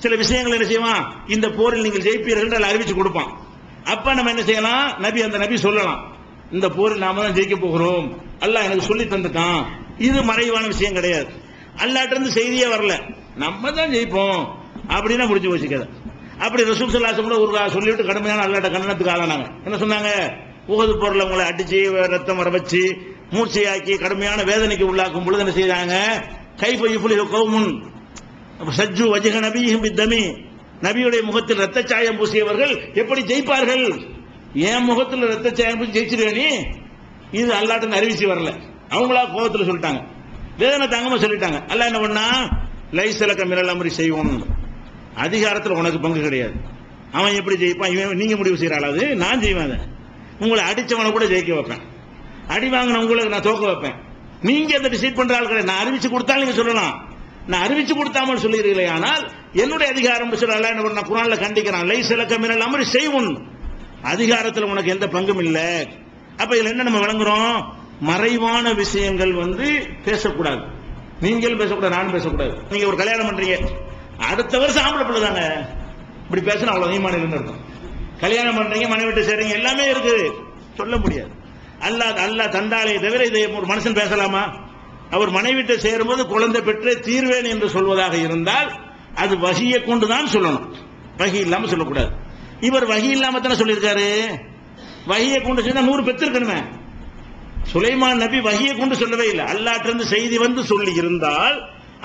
சில விஷயங்கள் என்ன செய்வான், இந்த போரில் நீங்கள் ஜெயிப்பீர்கள் அறிவிச்சு கொடுப்பான். அப்ப நம்ம என்ன செய்யலாம், அந்த நபி சொல்லலாம், இந்த போரில் நாம தான் ஜெயிக்க போகிறோம், அல்லாஹ் எனக்கு சொல்லி தந்துட்டான். இது மறைவான விஷயம் கிடையாது. அல்லாஹ்ட்ட இருந்து செய்தியே வரல, நம்ம தான் ஜெயிப்போம் அப்படின்னா முடிஞ்சு வச்சுக்காத. அப்படி ரசூல் ஸல்லல்லாஹு அலைஹி வஸல்லம் ஒரு சொல்லிவிட்டு கடுமையான அல்லாஹ்ட்ட கண்டனத்துக்கு ஆளானாங்க. என்ன சொன்னாங்க? உஹது போர்ல உங்களை அடிச்சு ரத்தம் வர வச்சு மூர்ச்சையாக்கி கடுமையான வேதனைக்கு உள்ளாக்கும் பொழுது என்ன செய்தாங்க? கைஃப யுஃப்லிஹு கௌமுன் சஜ்ஜு வஜ்ஹ நபியிஹிம் பித்தமி, நபியுடைய முகத்தில் ரத்த சாயம் பூசியவர்கள் எப்படி ஜெயிப்பார்கள்? என் முகத்தில் ரத்த சாயம் பூசி ஜெயிச்சிருவேனி? இது அல்லாஹ்ட்ட அறிவிச்சு வரல, அவங்களா கோபத்தில் சொல்லிட்டாங்க, வேதனை தாங்காம சொல்லிட்டாங்க. அல்லாஹ் என்ன பண்ணா? லைஸலக மினல் அம்ரி ஷைஉன், அதிகாரத்தில் உனக்கு பங்கு கிடையாது. அவன் எப்படி ஜெயிப்பான்? இவன் நீங்க முடிவு செய்யறாள், அது நான் செய்வேன். உங்களை அடிச்சவனை கூட ஜெயிக்க வைப்பேன், அடி வாங்கின உங்களுக்கு நான் தோக்க வைப்பேன். நீங்க அந்த டிசைட் பண்ற ஆள் கிடையாது. நான் அறிவிச்சு கொடுத்தாலும் நீங்க சொல்லலாம், நான் அறிவிச்சு கொடுத்தாமல் சொல்லுகிறீர்களே, ஆனால் என்னுடைய அதிகாரம் சொல்ல என்ன பண்ண குர்ஆன்ல கண்டிக்கிறான். லைஸலக மினல் அம்ரி ஷைஉன், அதிகாரத்தில் உனக்கு எந்த பங்கும் இல்லை. அப்ப இதுல என்ன நம்ம விளங்குறோம்? மறைவான விஷயங்கள் பேசக்கூடாது. நீங்களும் பேசக்கூடாது, நானும் பேசக்கூடாது. நீங்க ஒரு கல்யாணம் பண்றீங்க, அடுத்த வருஷம் ஆம்பளை பிள்ளை தாங்க, இப்படி பேசினா அவ்வளவு ஈமான் இருக்கும். கல்யாணம் பண்றீங்க, மனைவி விட்டு சேரீங்க, எல்லாமே இருக்கு, சொல்ல முடியாது. அல்லாஹ் தந்தாலே தவிர இதை ஒரு மனுஷன் பேசலாமா? அவர் மனைவி விட்டு சேரும்போது குழந்தை பெற்று தீர்வேன் என்று சொல்வதாக இருந்தால் அது வஹியை கொண்டுதான் சொல்லணும், வஹி இல்லாம சொல்லக்கூடாது. இவர் வஹி இல்லாம தானே சொல்லியிருக்காரு. வஹியை கொண்டு சொன்னா 100 பெற்றிருக்கணுமே. சுலைமான் நபி வஹியை கொண்டு சொல்லவே இல்லை, அல்லாஹ்ட்ட செய்தி சொல்லி இருந்தால்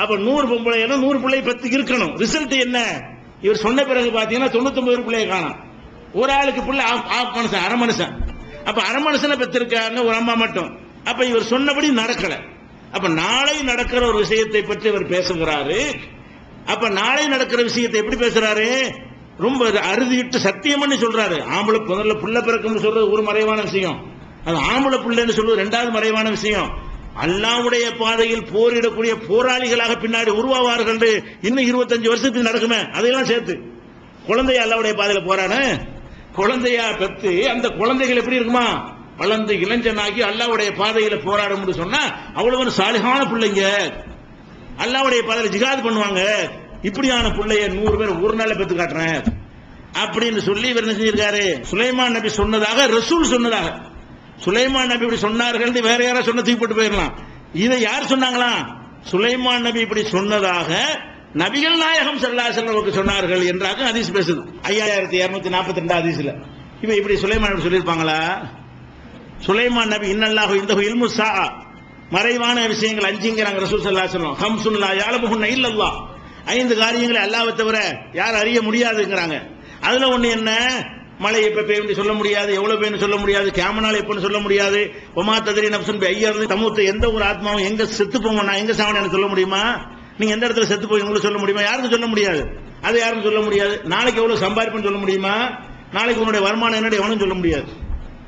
அப்ப 100 பொம்பளை 100 பிள்ளை பெற்று இருக்கணும். ரிசல்ட் என்ன? இவர் சொன்ன பிறகு பாத்தீங்கன்னா 99 பிள்ளையை காணும். ஒரு ஆளுக்கு பிள்ளை மனுஷன், அரை மனுஷன். அப்ப அரை மனுஷனை பெற்றிருக்காங்க ஒரு அம்மா மட்டும். அப்ப இவர் சொன்னபடி நடக்கல. அப்ப நாளை நடக்கிற ஒரு விஷயத்தை பற்றி இவர் பேசுகிறாரு. அப்ப நாளை நடக்கிற விஷயத்தை எப்படி பேசுறாரு? ரொம்ப அறுதிட்டு சத்தியம் பண்ணி சொல்றாரு. ஆம்பளை முதல்ல புள்ள பிறக்கும் சொல்றது ஒரு மறைவான விஷயம், அது ஆம்பளை புள்ளன்னு சொல்றது 2வது மறைவான விஷயம். அல்லாஹ்வுடைய பாதையில் போரிடக்கூடிய போராளிகளாக பின்னாடி உருவாவார்கள். இன்னும் 25 வருஷத்துக்கு நடக்குமே, அதையெல்லாம் சேர்த்து குழந்தைய அல்லாஹ்வுடைய பாதையில போராட குழந்தையா பெற்று அந்த குழந்தைகள் எப்படி இருக்குமா? வளர்ந்து இளைஞனாகி அல்லாஹ்வுடைய பாதையில போராடும் சொன்னா அவ்வளவு சாலிஹான பிள்ளைங்க, அல்லாஹ்வுடைய பாதையில ஜிஹாத் பண்ணுவாங்க. இப்படியான பிள்ளைய 100 பேர் ஒரு நாள்ல பெற்று காட்டுறேன் அப்படின்னு சொல்லி இவர் என்ன செஞ்சிருக்காரு? சுலைமான் நபி சொன்னதாக ரசூல் சொன்னதாக, சுலைமான் நபி இப்படி சொன்னார்கள், வேற யாராவது சொன்ன தூக்கி போட்டு போயிடலாம். இதை யார் சொன்னாங்களா? சுலைமான் நபி இப்படி சொன்னதாக நபிகள் நாயகம் ஸல்லல்லாஹு அலைஹி வஸல்லம் சொன்னார்கள் என்றாக ஹதீஸ் பேசுது. 5242 ஹதீஸ்ல இவ இப்படி சுலைமான் நபி சொல்லியிருப்பாங்களா? சுலைமான் நபி இன்னல்லாஹு இன்தஹு இல்மு ஸாஅ, மறைவான விஷயங்கள் 5ங்கறாங்க ரசூல் ஸல்லல்லாஹு அலைஹி வஸல்லம். ஹம்சுன் லா யஅலமுஹுன்ன இல்லல்லாஹ், 5 காரியங்களை அல்லாஹ்வை தவிர யார் அறிய முடியாதுங்கறாங்க. அதுல ஒண்ணு என்ன? மழை எப்ப பெய்யும் சொல்ல முடியாது, எவ்வளவு பெய்யும் சொல்ல முடியாது, கியாமனால் எப்பன்னு சொல்ல முடியாது. ஒமா தத்ரி நஃப்சுன் பி ஐயர்தி தமூத், எந்த ஒரு ஆத்மாவும் எங்க செத்து போவோம், நான் எங்க சாவணும் சொல்ல முடியுமா? நீங்க எந்த இடத்துல செத்து போய் உங்களுக்கு சொல்ல முடியுமா? யாருக்கும் சொல்ல முடியாது. அது யாருக்கும் சொல்ல முடியாது. நாளைக்கு எவ்வளவு சம்பாதிப்புன்னு சொல்ல முடியுமா? நாளைக்கு உன்னுடைய வருமானம் என்னடி எவனும் சொல்ல முடியாது.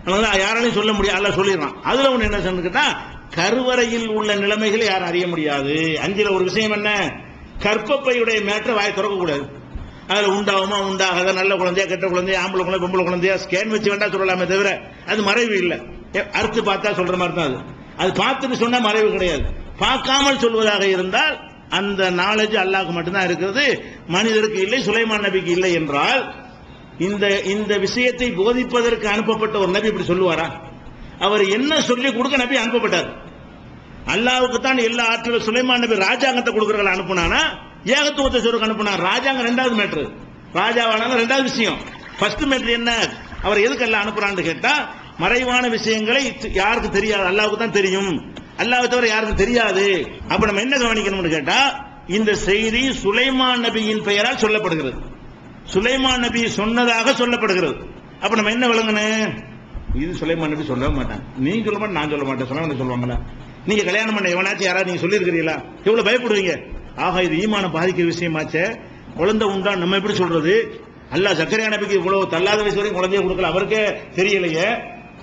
அதனால யாராலையும் சொல்ல முடியாது, அல்லாஹ் சொல்லிடுறான். அதுல ஒண்ணு என்ன சொன்னா, கருவறையில் உள்ள நிலைமைகளை யாரும் அறிய முடியாது. 5ல ஒரு விஷயம் என்ன? கற்பப்பையுடைய மேற்ற வாயை திறக்க கூடாது. அதுல உண்டாகுமா உண்டாகாத, நல்ல குழந்தையா கெட்ட குழந்தையா, ஆம்பளை குழந்தை பொம்பளை குழந்தையா, ஸ்கேன் வச்சு வேண்டாம் சொல்லலாமே தவிர அது மறைவு இல்லை. அறுத்து பார்த்தா சொல்ற மாதிரி தான் அது. அது பார்த்துட்டு சொன்னா மறைவு கிடையாது. பார்க்காமல் சொல்வதாக இருந்தால் அந்த நாலேஜ் அல்லாஹ்க்கு மட்டும்தான் இருக்கிறது, மனிதருக்கு இல்லை, சுலைமான் நபிக்கு இல்லை என்றால் இந்த விஷயத்தை போதிப்பதற்கு அனுப்பப்பட்ட ஒரு நபி இப்படி சொல்லுவாரா? அவர் என்ன சொல்லி கொடுக்க நபி அனுப்பப்பட்டார்? அல்லாஹ்வுக்கு தான் எல்லா ஆற்றலும். சுலைமான் நபி ராஜாங்கத்தை கொடுக்கறவங்களை அனுப்புனானா ஏகத்துவத்தை சொல்றதுக்கு அனுப்புனார். ராஜாங்க 2வது மேட்ரு, ராஜாவான 2வது விஷயம். ஃபர்ஸ்ட் மேட்ரு என்ன? அவர் எதுக்கு எல்லாம் அனுப்புறான்னு கேட்டா, மறைவான விஷயங்களை யாருக்கு தெரியாது, அல்லாஹ்வுக்கு தான் தெரியும், அல்லாஹ்வை தவிர யாருக்கும் தெரியாது. அப்ப நம்ம என்ன கவனிக்கணும்னு கேட்டா, இந்த செய்தி சுலைமான் நபியின் பெயரால் சொல்லப்படுகிறது, சுலைமான் நபி சொன்னதாக சொல்லப்படுகிறது. அப்ப நம்ம என்ன விளங்கணும்? இது சுலைமான் நபி சொல்லவே மாட்டாங்க, நீங்க சொல்ல மாட்டேன், நான் சொல்ல மாட்டேன், சுலைமான் சொல்லுவாங்களா? நீங்க கல்யாணம் பண்ண எவனாச்சும் யாராவது நீங்க சொல்லி இருக்கிறீங்களா? எவ்வளவு பயப்படுவீங்க? ஆகா, இது ஈமான பாதிக்கிற விஷயமாச்சே, குழந்தை உண்டா நம்ம எப்படி சொல்றது? அல்லாஹ் ஜக்கரியா நபிக்கு இவ்வளவு தள்ளாத வயசு வரைக்கும் குழந்தைய கொடுக்கல, அவருக்கே தெரியலையே.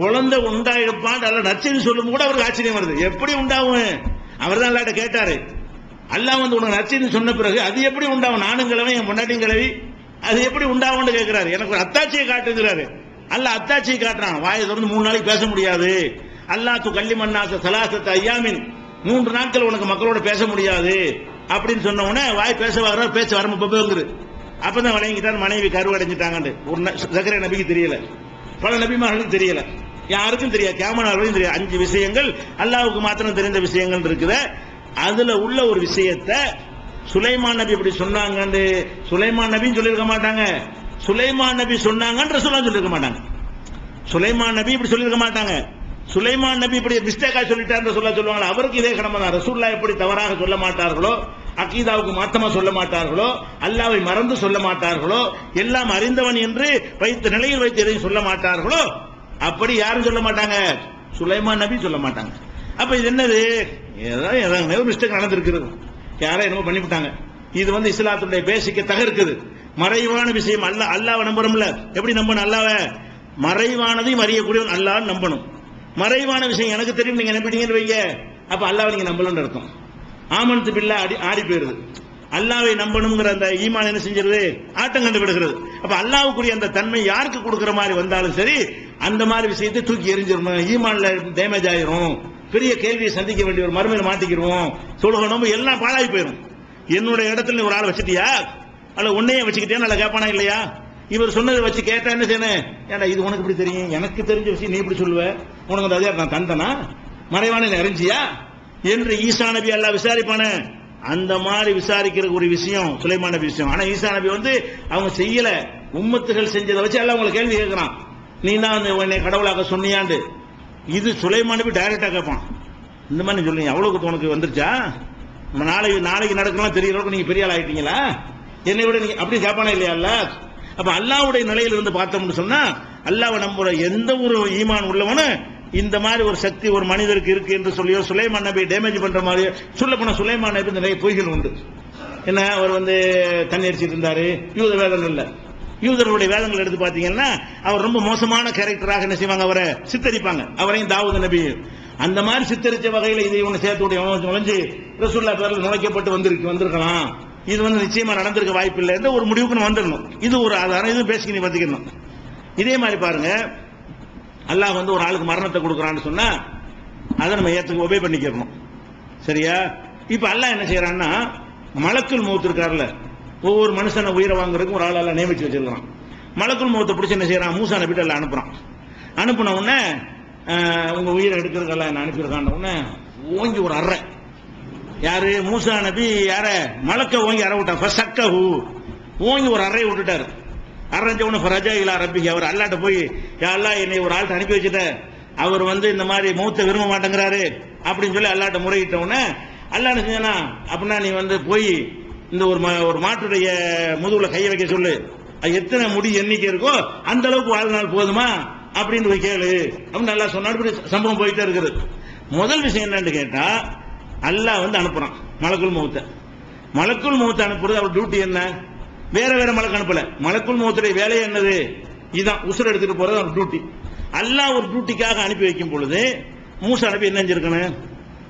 குழந்தை உண்டாயிருப்பான் அல்ல நச்சரி சொல்லும் கூட அவருக்கு ஆச்சரியம் வருது. எப்படி உண்டாகும்? அவர் தான் அல்லாஹ்ட்ட கேட்டாரு. அல்லாஹ் உனக்கு நச்சரி சொன்ன பிறகு அது எப்படி உண்டாகும்? நானும் கிழவி, என் பொண்டாட்டியும் கிழவி, அது எப்படி உண்டாகும்னு கேட்கிறாரு. எனக்கு ஒரு அத்தாட்சியை காட்டுகிறாரு. அல்லாஹ் அத்தாட்சியை காட்டுறான். வாயை திறந்து 3 நாளைக்கு பேச முடியாது. அல்லாஹ் கல்லி மன்னாச சலாசத்த ஐயாமின், 3 நாட்கள் உனக்கு மக்களோட பேச முடியாது அப்படின்னு சொன்ன உடனே வாய் பேச வர பேச்ச வரம்புங்குது. அப்பதான் வழங்கிட்டார், மனைவி கருவடைஞ்சிட்டாங்க. ஒரு ஜக்கரியா நபிக்கு தெரியல, பல நபிமார்களுக்கு தெரியல, யாருக்கும் தெரியாது, கியாமத் தெரியாது. 5 விஷயங்கள் அல்லாஹ்வுக்கு மாத்திரம் தெரிந்த விஷயங்கள் இருக்குது. அதுல உள்ள ஒரு விஷயத்தை சுலைமான் நபி இப்படி சொன்னாங்கன்னு சுலைமான் நபின்னு சொல்லியிருக்க மாட்டாங்க. சுலைமான் நபி சொன்னாங்கன்னு ரசூலுல்லாஹ் சொல்லியிருக்க மாட்டாங்க. சுலைமான் நபி இப்படி சொல்லியிருக்க மாட்டாங்க. சுலைமான் நபி இப்படி மிஸ்டேக்கா சொல்லிட்டாருன்னு ரசூலுல்லாஹ் சொல்லுவாங்க. அவருக்கு இதே கடமை தான். ரசூலுல்லாஹ் எப்படி தவறாக சொல்ல மாட்டார்களோ, அகீதாவுக்கு மாத்தமா சொல்ல மாட்டார்களோ, அல்லாஹ்வை மறந்து சொல்ல மாட்டார்களோ, எல்லாம் அறிந்தவன் என்று வைத்த நிலையில் வைத்து எதையும் சொல்ல மாட்டார்களோ, அப்படி யாரும் சொல்ல மாட்டாங்க. சுலைமான் நபி சொல்ல மாட்டாங்க. அப்ப இது என்னது? ஏதாவது மிஸ்டேக் நடந்திருக்கிறது, யாரோ என்னமோ பண்ணிவிட்டாங்க. இது இஸ்லாத்துடைய பேசிக்க தகர்க்குது. மறைவான விஷயம் அல்லாஹ்வை நம்புறோம்ல. எப்படி நம்பணும்? அல்லாஹ்வை மறைவானதையும் அறியக்கூடியவன் அல்லாஹ்வை நம்பணும். மறைவான விஷயம் எனக்கு தெரியும் நீங்க நம்பிட்டீங்கன்னு வைங்க, அப்ப அல்லாஹ்வை நீங்க நம்பலன்னு அர்த்தம். ஆமன்து பில்லா ஆடி போயிருது. அல்லாஹ்வை நம்பணுங்கிற அந்த ஈமான் என்ன செஞ்சிருது? ஆட்டம் கண்டு விடுகிறது. அப்ப அல்லாஹ்வுக்குரிய அந்த தன்மை யாருக்கு கொடுக்கிற மாதிரி வந்தாலும் சரி, அந்த மாதிரி விஷயத்தை தூக்கி எறிஞ்சிடணும். ஈமான்ல டேமேஜ் ஆயிரும், பெரிய கேள்வியை சந்திக்க வேண்டிய ஒரு மறுமையில மாட்டிக்கிறோம், தொழுகணும், எல்லாம் பாழாகி போயிடும். என்னுடைய இடத்துல நீ ஒரு ஆள் வச்சுட்டியா, அல்ல உன்னையே வச்சுக்கிட்டே நல்லா கேட்பானா இல்லையா? இவர் சொன்னதை வச்சு கேட்டா என்ன செய்யணும்? ஏன்னா இது உனக்கு இப்படி தெரியும், எனக்கு தெரிஞ்ச விஷயம் நீ இப்படி சொல்லுவ, உனக்கு அந்த அதிகாரம் நான் தந்தனா, மறைவான அறிஞ்சியா என்று ஈசா நபி அல்லாஹ் விசாரிப்பானே. அந்த மாதிரி விசாரிக்கிற ஒரு விஷயம் சுலைமான் நபி விஷயம். ஆனா ஈசா நபி அவங்க செய்யல, உம்மத்துகள் செஞ்சதை வச்சு எல்லாம் உங்களை கேள்வி கேட்கிறான். நீ தான் உன்னை கடவுளாக சொன்னியாண்டு. இது சுலைமான் நபி டைரக்டா கேட்பான். இந்த மாதிரி சொல்லுங்க, அவ்வளவுக்கு உனக்கு வந்துருச்சா? நாளைக்கு நடக்கலாம் தெரியற அளவுக்கு நீங்க பெரிய ஆள் ஆயிட்டீங்களா? என்னை விட நீங்க அப்படி கேட்பானே இல்லையா? அல்ல அப்ப அல்லாஹ்வுடைய நிலையில இருந்து பார்த்தோம்னு சொன்னா, அல்லாஹ்வை நம்புற எந்த ஒரு ஈமான் உள்ளவனு இந்த மாதிரி ஒரு சக்தி ஒரு மனிதருக்கு இருக்கு என்று சொல்லியோ, சுலைமான் நபி டேமேஜ் பண்ற மாதிரி சொல்ல போனா, சுலைமான் நபி நிறைய பொய்கள் உண்டு. என்ன, அவர் தண்ணி அடிச்சிட்டு இருந்தாரு, யூத வேதங்கள் இல்ல, யூதர்களுடைய வேதங்கள் எடுத்து பாத்தீங்கன்னா அவர் ரொம்ப மோசமான கேரக்டராக என்ன செய்வாங்க, அவரை சித்தரிப்பாங்க. அவரையும் தாவூத் நபி அந்த மாதிரி சித்தரிச்ச வகையில் இதை ஒன்று சேர்த்து நுழைஞ்சு ரசூலுல்லாஹ் பேரில் நுழைக்கப்பட்டு வந்திருக்கலாம். இது நிச்சயமா நடந்திருக்க வாய்ப்பு இல்லை என்ற ஒரு முடிவுக்கு வந்துடணும். இது ஒரு ஆதாரம். இது பேசிக்க நீ பார்த்துக்கணும். இதே மாதிரி பாருங்க, அல்லாஹ் ஒரு ஆளுக்கு மரணத்தை கொடுக்குறான்னு சொன்னா அதை நம்ம ஏத்துக்கு ஒபே பண்ணிக்கிறணும். சரியா? இப்ப அல்லாஹ் என்ன செய்யறான்னா, மலக்குல் மௌத் இருக்காருல்ல, ஒவ்வொரு மனுஷனை உயிரை வாங்குறதுக்கு ஒரு ஆள் நியமிச்சு வச்சிருக்கான். மலக்குல் மௌத்தை பிடிச்சி என்ன செய்யறான், மூசா நபிட்ட எல்லாம் அனுப்புறான். அனுப்புன உடனே உங்க உயிரை எடுக்கிறதுக்கெல்லாம் என்ன அனுப்பியிருக்கான் உடனே ஓங்கி ஒரு அறை. யாரு? மூசா நபி யார மலக்க ஓங்கி அறை விட்டான். ஓங்கி ஒரு அறையை விட்டுட்டாரு. அரைஞ்ச உடனே ஃபரஜா இலா ரப்பிஹி, அவர் அல்லாட்ட போய், யா அல்லாஹ் என்னை ஒரு ஆள்கிட்ட அனுப்பி வச்சுட்ட, அவர் இந்த மாதிரி மௌத்தை விரும்ப மாட்டேங்கிறாரு அப்படின்னு சொல்லி அல்லாட்ட முறையிட்ட உடனே அல்லாஹ் என்ன செஞ்சானா, அப்படின்னா நீ போய் இந்த ஒரு மாட்டுடைய முதுகுல கையை வைக்க சொல்லு, அது எத்தனை முடி எண்ணிக்கை இருக்கோ அந்த அளவுக்கு வாழ்நாள் போதுமா அப்படின்னு போய் கேளு அப்படின்னு நல்லா சொன்னாரு. சம்பவம் போயிட்டே இருக்குது. முதல் விஷயம் என்னன்னு கேட்டா, அல்லாஹ் அனுப்புறான் மலக்குல் மௌத்தை. மலக்குல் மௌத்தை அனுப்புறது அவர் டியூட்டி என்ன? வேற வேற மலக்கு அனுப்பல. மலக்குல் மௌத்துடைய வேலை என்னது? இதுதான், உசுர் எடுத்துட்டு போறது அவர் டியூட்டி. அல்லாஹ் ஒரு டியூட்டிக்காக அனுப்பி வைக்கும் பொழுது மூசா நபி என்ன செஞ்சிருக்கணும்?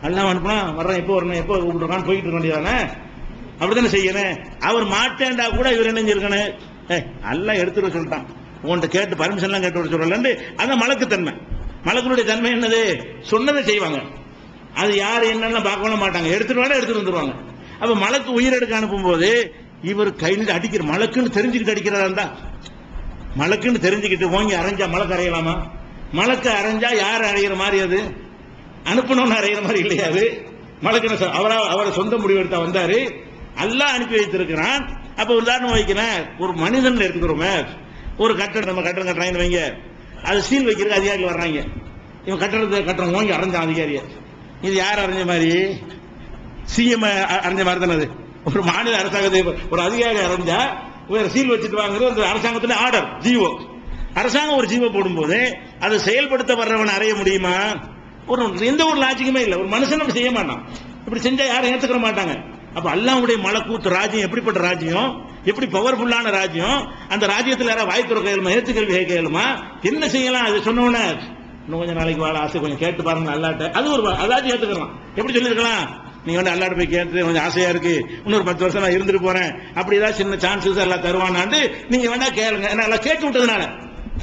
அல்லாஹ் அனுப்புனா வர்றேன், எப்போ வரணும், எப்போ கூப்பிட்டுருக்கான்னு போயிட்டு இருக்க வேண்டியதானே, அப்படித்தானே செய்யணும். அவர் மாட்டேன்டா கூட இவர் என்ன செஞ்சிருக்கணும்? அல்லாஹ் எடுத்துட்டு சொல்லிட்டான், உன்கிட்ட கேட்டு பர்மிஷன் எல்லாம் கேட்டு சொல்லலன்னு. அதான் மலக்கு தன்மை. மலக்குடைய தன்மை என்னது? சொன்னதை செய்வாங்க. அது யாரு என்னன்னு பார்க்க மாட்டாங்க, எடுத்துட்டு வந்துருவாங்க. அப்ப மலக்கு உயிர் எடுக்க அனுப்பும் போது இவர் கையில் அடிக்கிற, மலக்குன்னு தெரிஞ்சுக்கிட்டு அடிக்கிறதா இருந்தா, மலக்குன்னு தெரிஞ்சுக்கிட்டு ஓங்கி அரைஞ்சா மலக்கு அறையலாமா? மலக்கு அரைஞ்சா யார் அறைகிற மாதிரி? அது அனுப்பணும்னு அறைகிற மாதிரி இல்லையா? அது மலக்குன்னு அவரை சொந்த முடிவு எடுத்தா வந்தாரு, அல்லாஹ் அனுப்பி வைத்திருக்கிறான். அப்ப உதாரணம் வைக்கிறேன், ஒரு மனிதன் எடுத்துக்கிறோமே, ஒரு கட்டடம் நம்ம கட்டடம் கட்டுறாங்கன்னு வைங்க, அது சீல் வைக்கிறதுக்கு அதிகாரிகள் வர்றாங்க. இவன் கட்டடத்தை கட்டுறோம் ஓங்கி அரைஞ்சான் அதிகாரிய. இது யார் அரைஞ்ச மாதிரி? சிஎம் அரைஞ்ச மாதிரி தானே. அது ஒரு மாநில அரசாங்கத்தை ஒரு அதிகாரி அரைஞ்சா வேற சீல் வச்சுட்டு வாங்குறது அரசாங்கத்துல ஆர்டர், ஜீவோ. அரசாங்கம் ஒரு ஜீவோ போடும்போது அதை செயல்படுத்த வர்றவன் அறைய முடியுமா? எந்த ஒரு லாஜிக்குமே இல்லை. ஒரு மனுஷன் செய்ய மாட்டான். இப்படி செஞ்சா யாரும் ஏத்துக்கிற மாட்டாங்க. அப்ப அல்லாஹ்வுடைய மலக்கூத் ராஜ்யம் எப்படிப்பட்ட ராஜ்யம், எப்படி பவர்ஃபுல்லான ராஜ்யம். அந்த ராஜ்யத்தில் யாராவது வாய் துறக்க இயலுமா, ஏத்துக்கல்வி கேட்க இயலுமா, என்ன செய்யலாம்? அது சொன்ன உடனே இன்னும் கொஞ்சம் நாளைக்கு வாழ ஆசை, கொஞ்சம் கேட்டு பாருங்க அல்லாட்ட, அது ஒரு அதாச்சும் ஏத்துக்கலாம். எப்படி சொல்லிருக்கலாம்? நீங்க அல்லாட்ட போய் கேட்டு கொஞ்சம் ஆசையா இருக்கு, இன்னொரு 10 வருஷம் நான் இருந்துட்டு போறேன், அப்படி ஏதாவது சின்ன சான்சஸ் எல்லாம் தருவானாண்டு நீங்க வேணா கேளுங்க. எல்லாம் கேட்டு விட்டதுனால,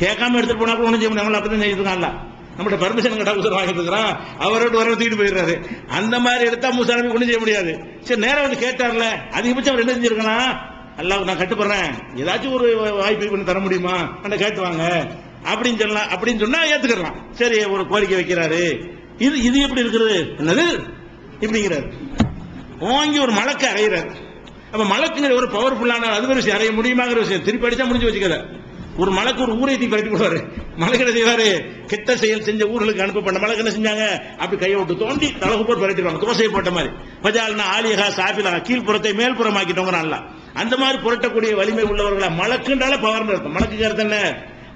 கேட்காம எடுத்துட்டு போனா கூட ஒன்றும் செய்ய முடியும். அப்படிதான் செய்யிருக்கான்ல, நம்மகிட்ட பர்மிஷன் கேட்டா உசுர் வாங்கிட்டு இருக்கிறான், அவரோட வர தூக்கிட்டு போயிடுறாரு. அந்த மாதிரி எடுத்தா மூசா நபி ஒன்றும் செய்ய முடியாது. சரி, நேரம் கேட்டார்ல, அதிகபட்சம் அவர் என்ன செஞ்சிருக்கலாம்? அல்லாஹ் நான் கட்டுப்படுறேன், ஏதாச்சும் ஒரு வாய்ப்பு பண்ணி தர முடியுமா அந்த கேட்டுவாங்க அப்படின்னு சொல்லலாம். அப்படின்னு சொன்னா ஏத்துக்கலாம். சரி, ஒரு கோரிக்கை வைக்கிறாரு. இது எப்படி இருக்கிறது? என்னது இப்படிங்கிறாரு. ஓங்கி ஒரு மலக்கு அறையிறாரு. அப்ப மலக்குங்கிற ஒரு பவர்ஃபுல்லான அது ஒரு விஷயம், அறைய முடியுமாங்கிற விஷயம். திருப்பி அடிச்சா முடிஞ்சு வச்சுக்கல. ஒரு மலக்கு ஒரு ஊரை பரட்டி போடுவாரு. மலக்கு என்ன செய்வாரு, கெட்ட செயல் செஞ்ச ஊர்களுக்கு அனுப்பப்பட்ட மலக்கு என்ன செஞ்சாங்க, அப்படி கையை விட்டு தோண்டி தலகு போட்டு பரட்டிடுவாங்க, தோசையை போட்ட மாதிரி. பஜால்னா ஆலியகா சாபிலா, கீழ்ப்புறத்தை மேல்புறமாக்கிட்டோங்க. அல்ல அந்த மாதிரி புரட்டக்கூடிய வலிமை உள்ளவர்களா. மலக்குன்றால பவர்னு அர்த்தம். மலக்கு அர்த்தம் என்ன,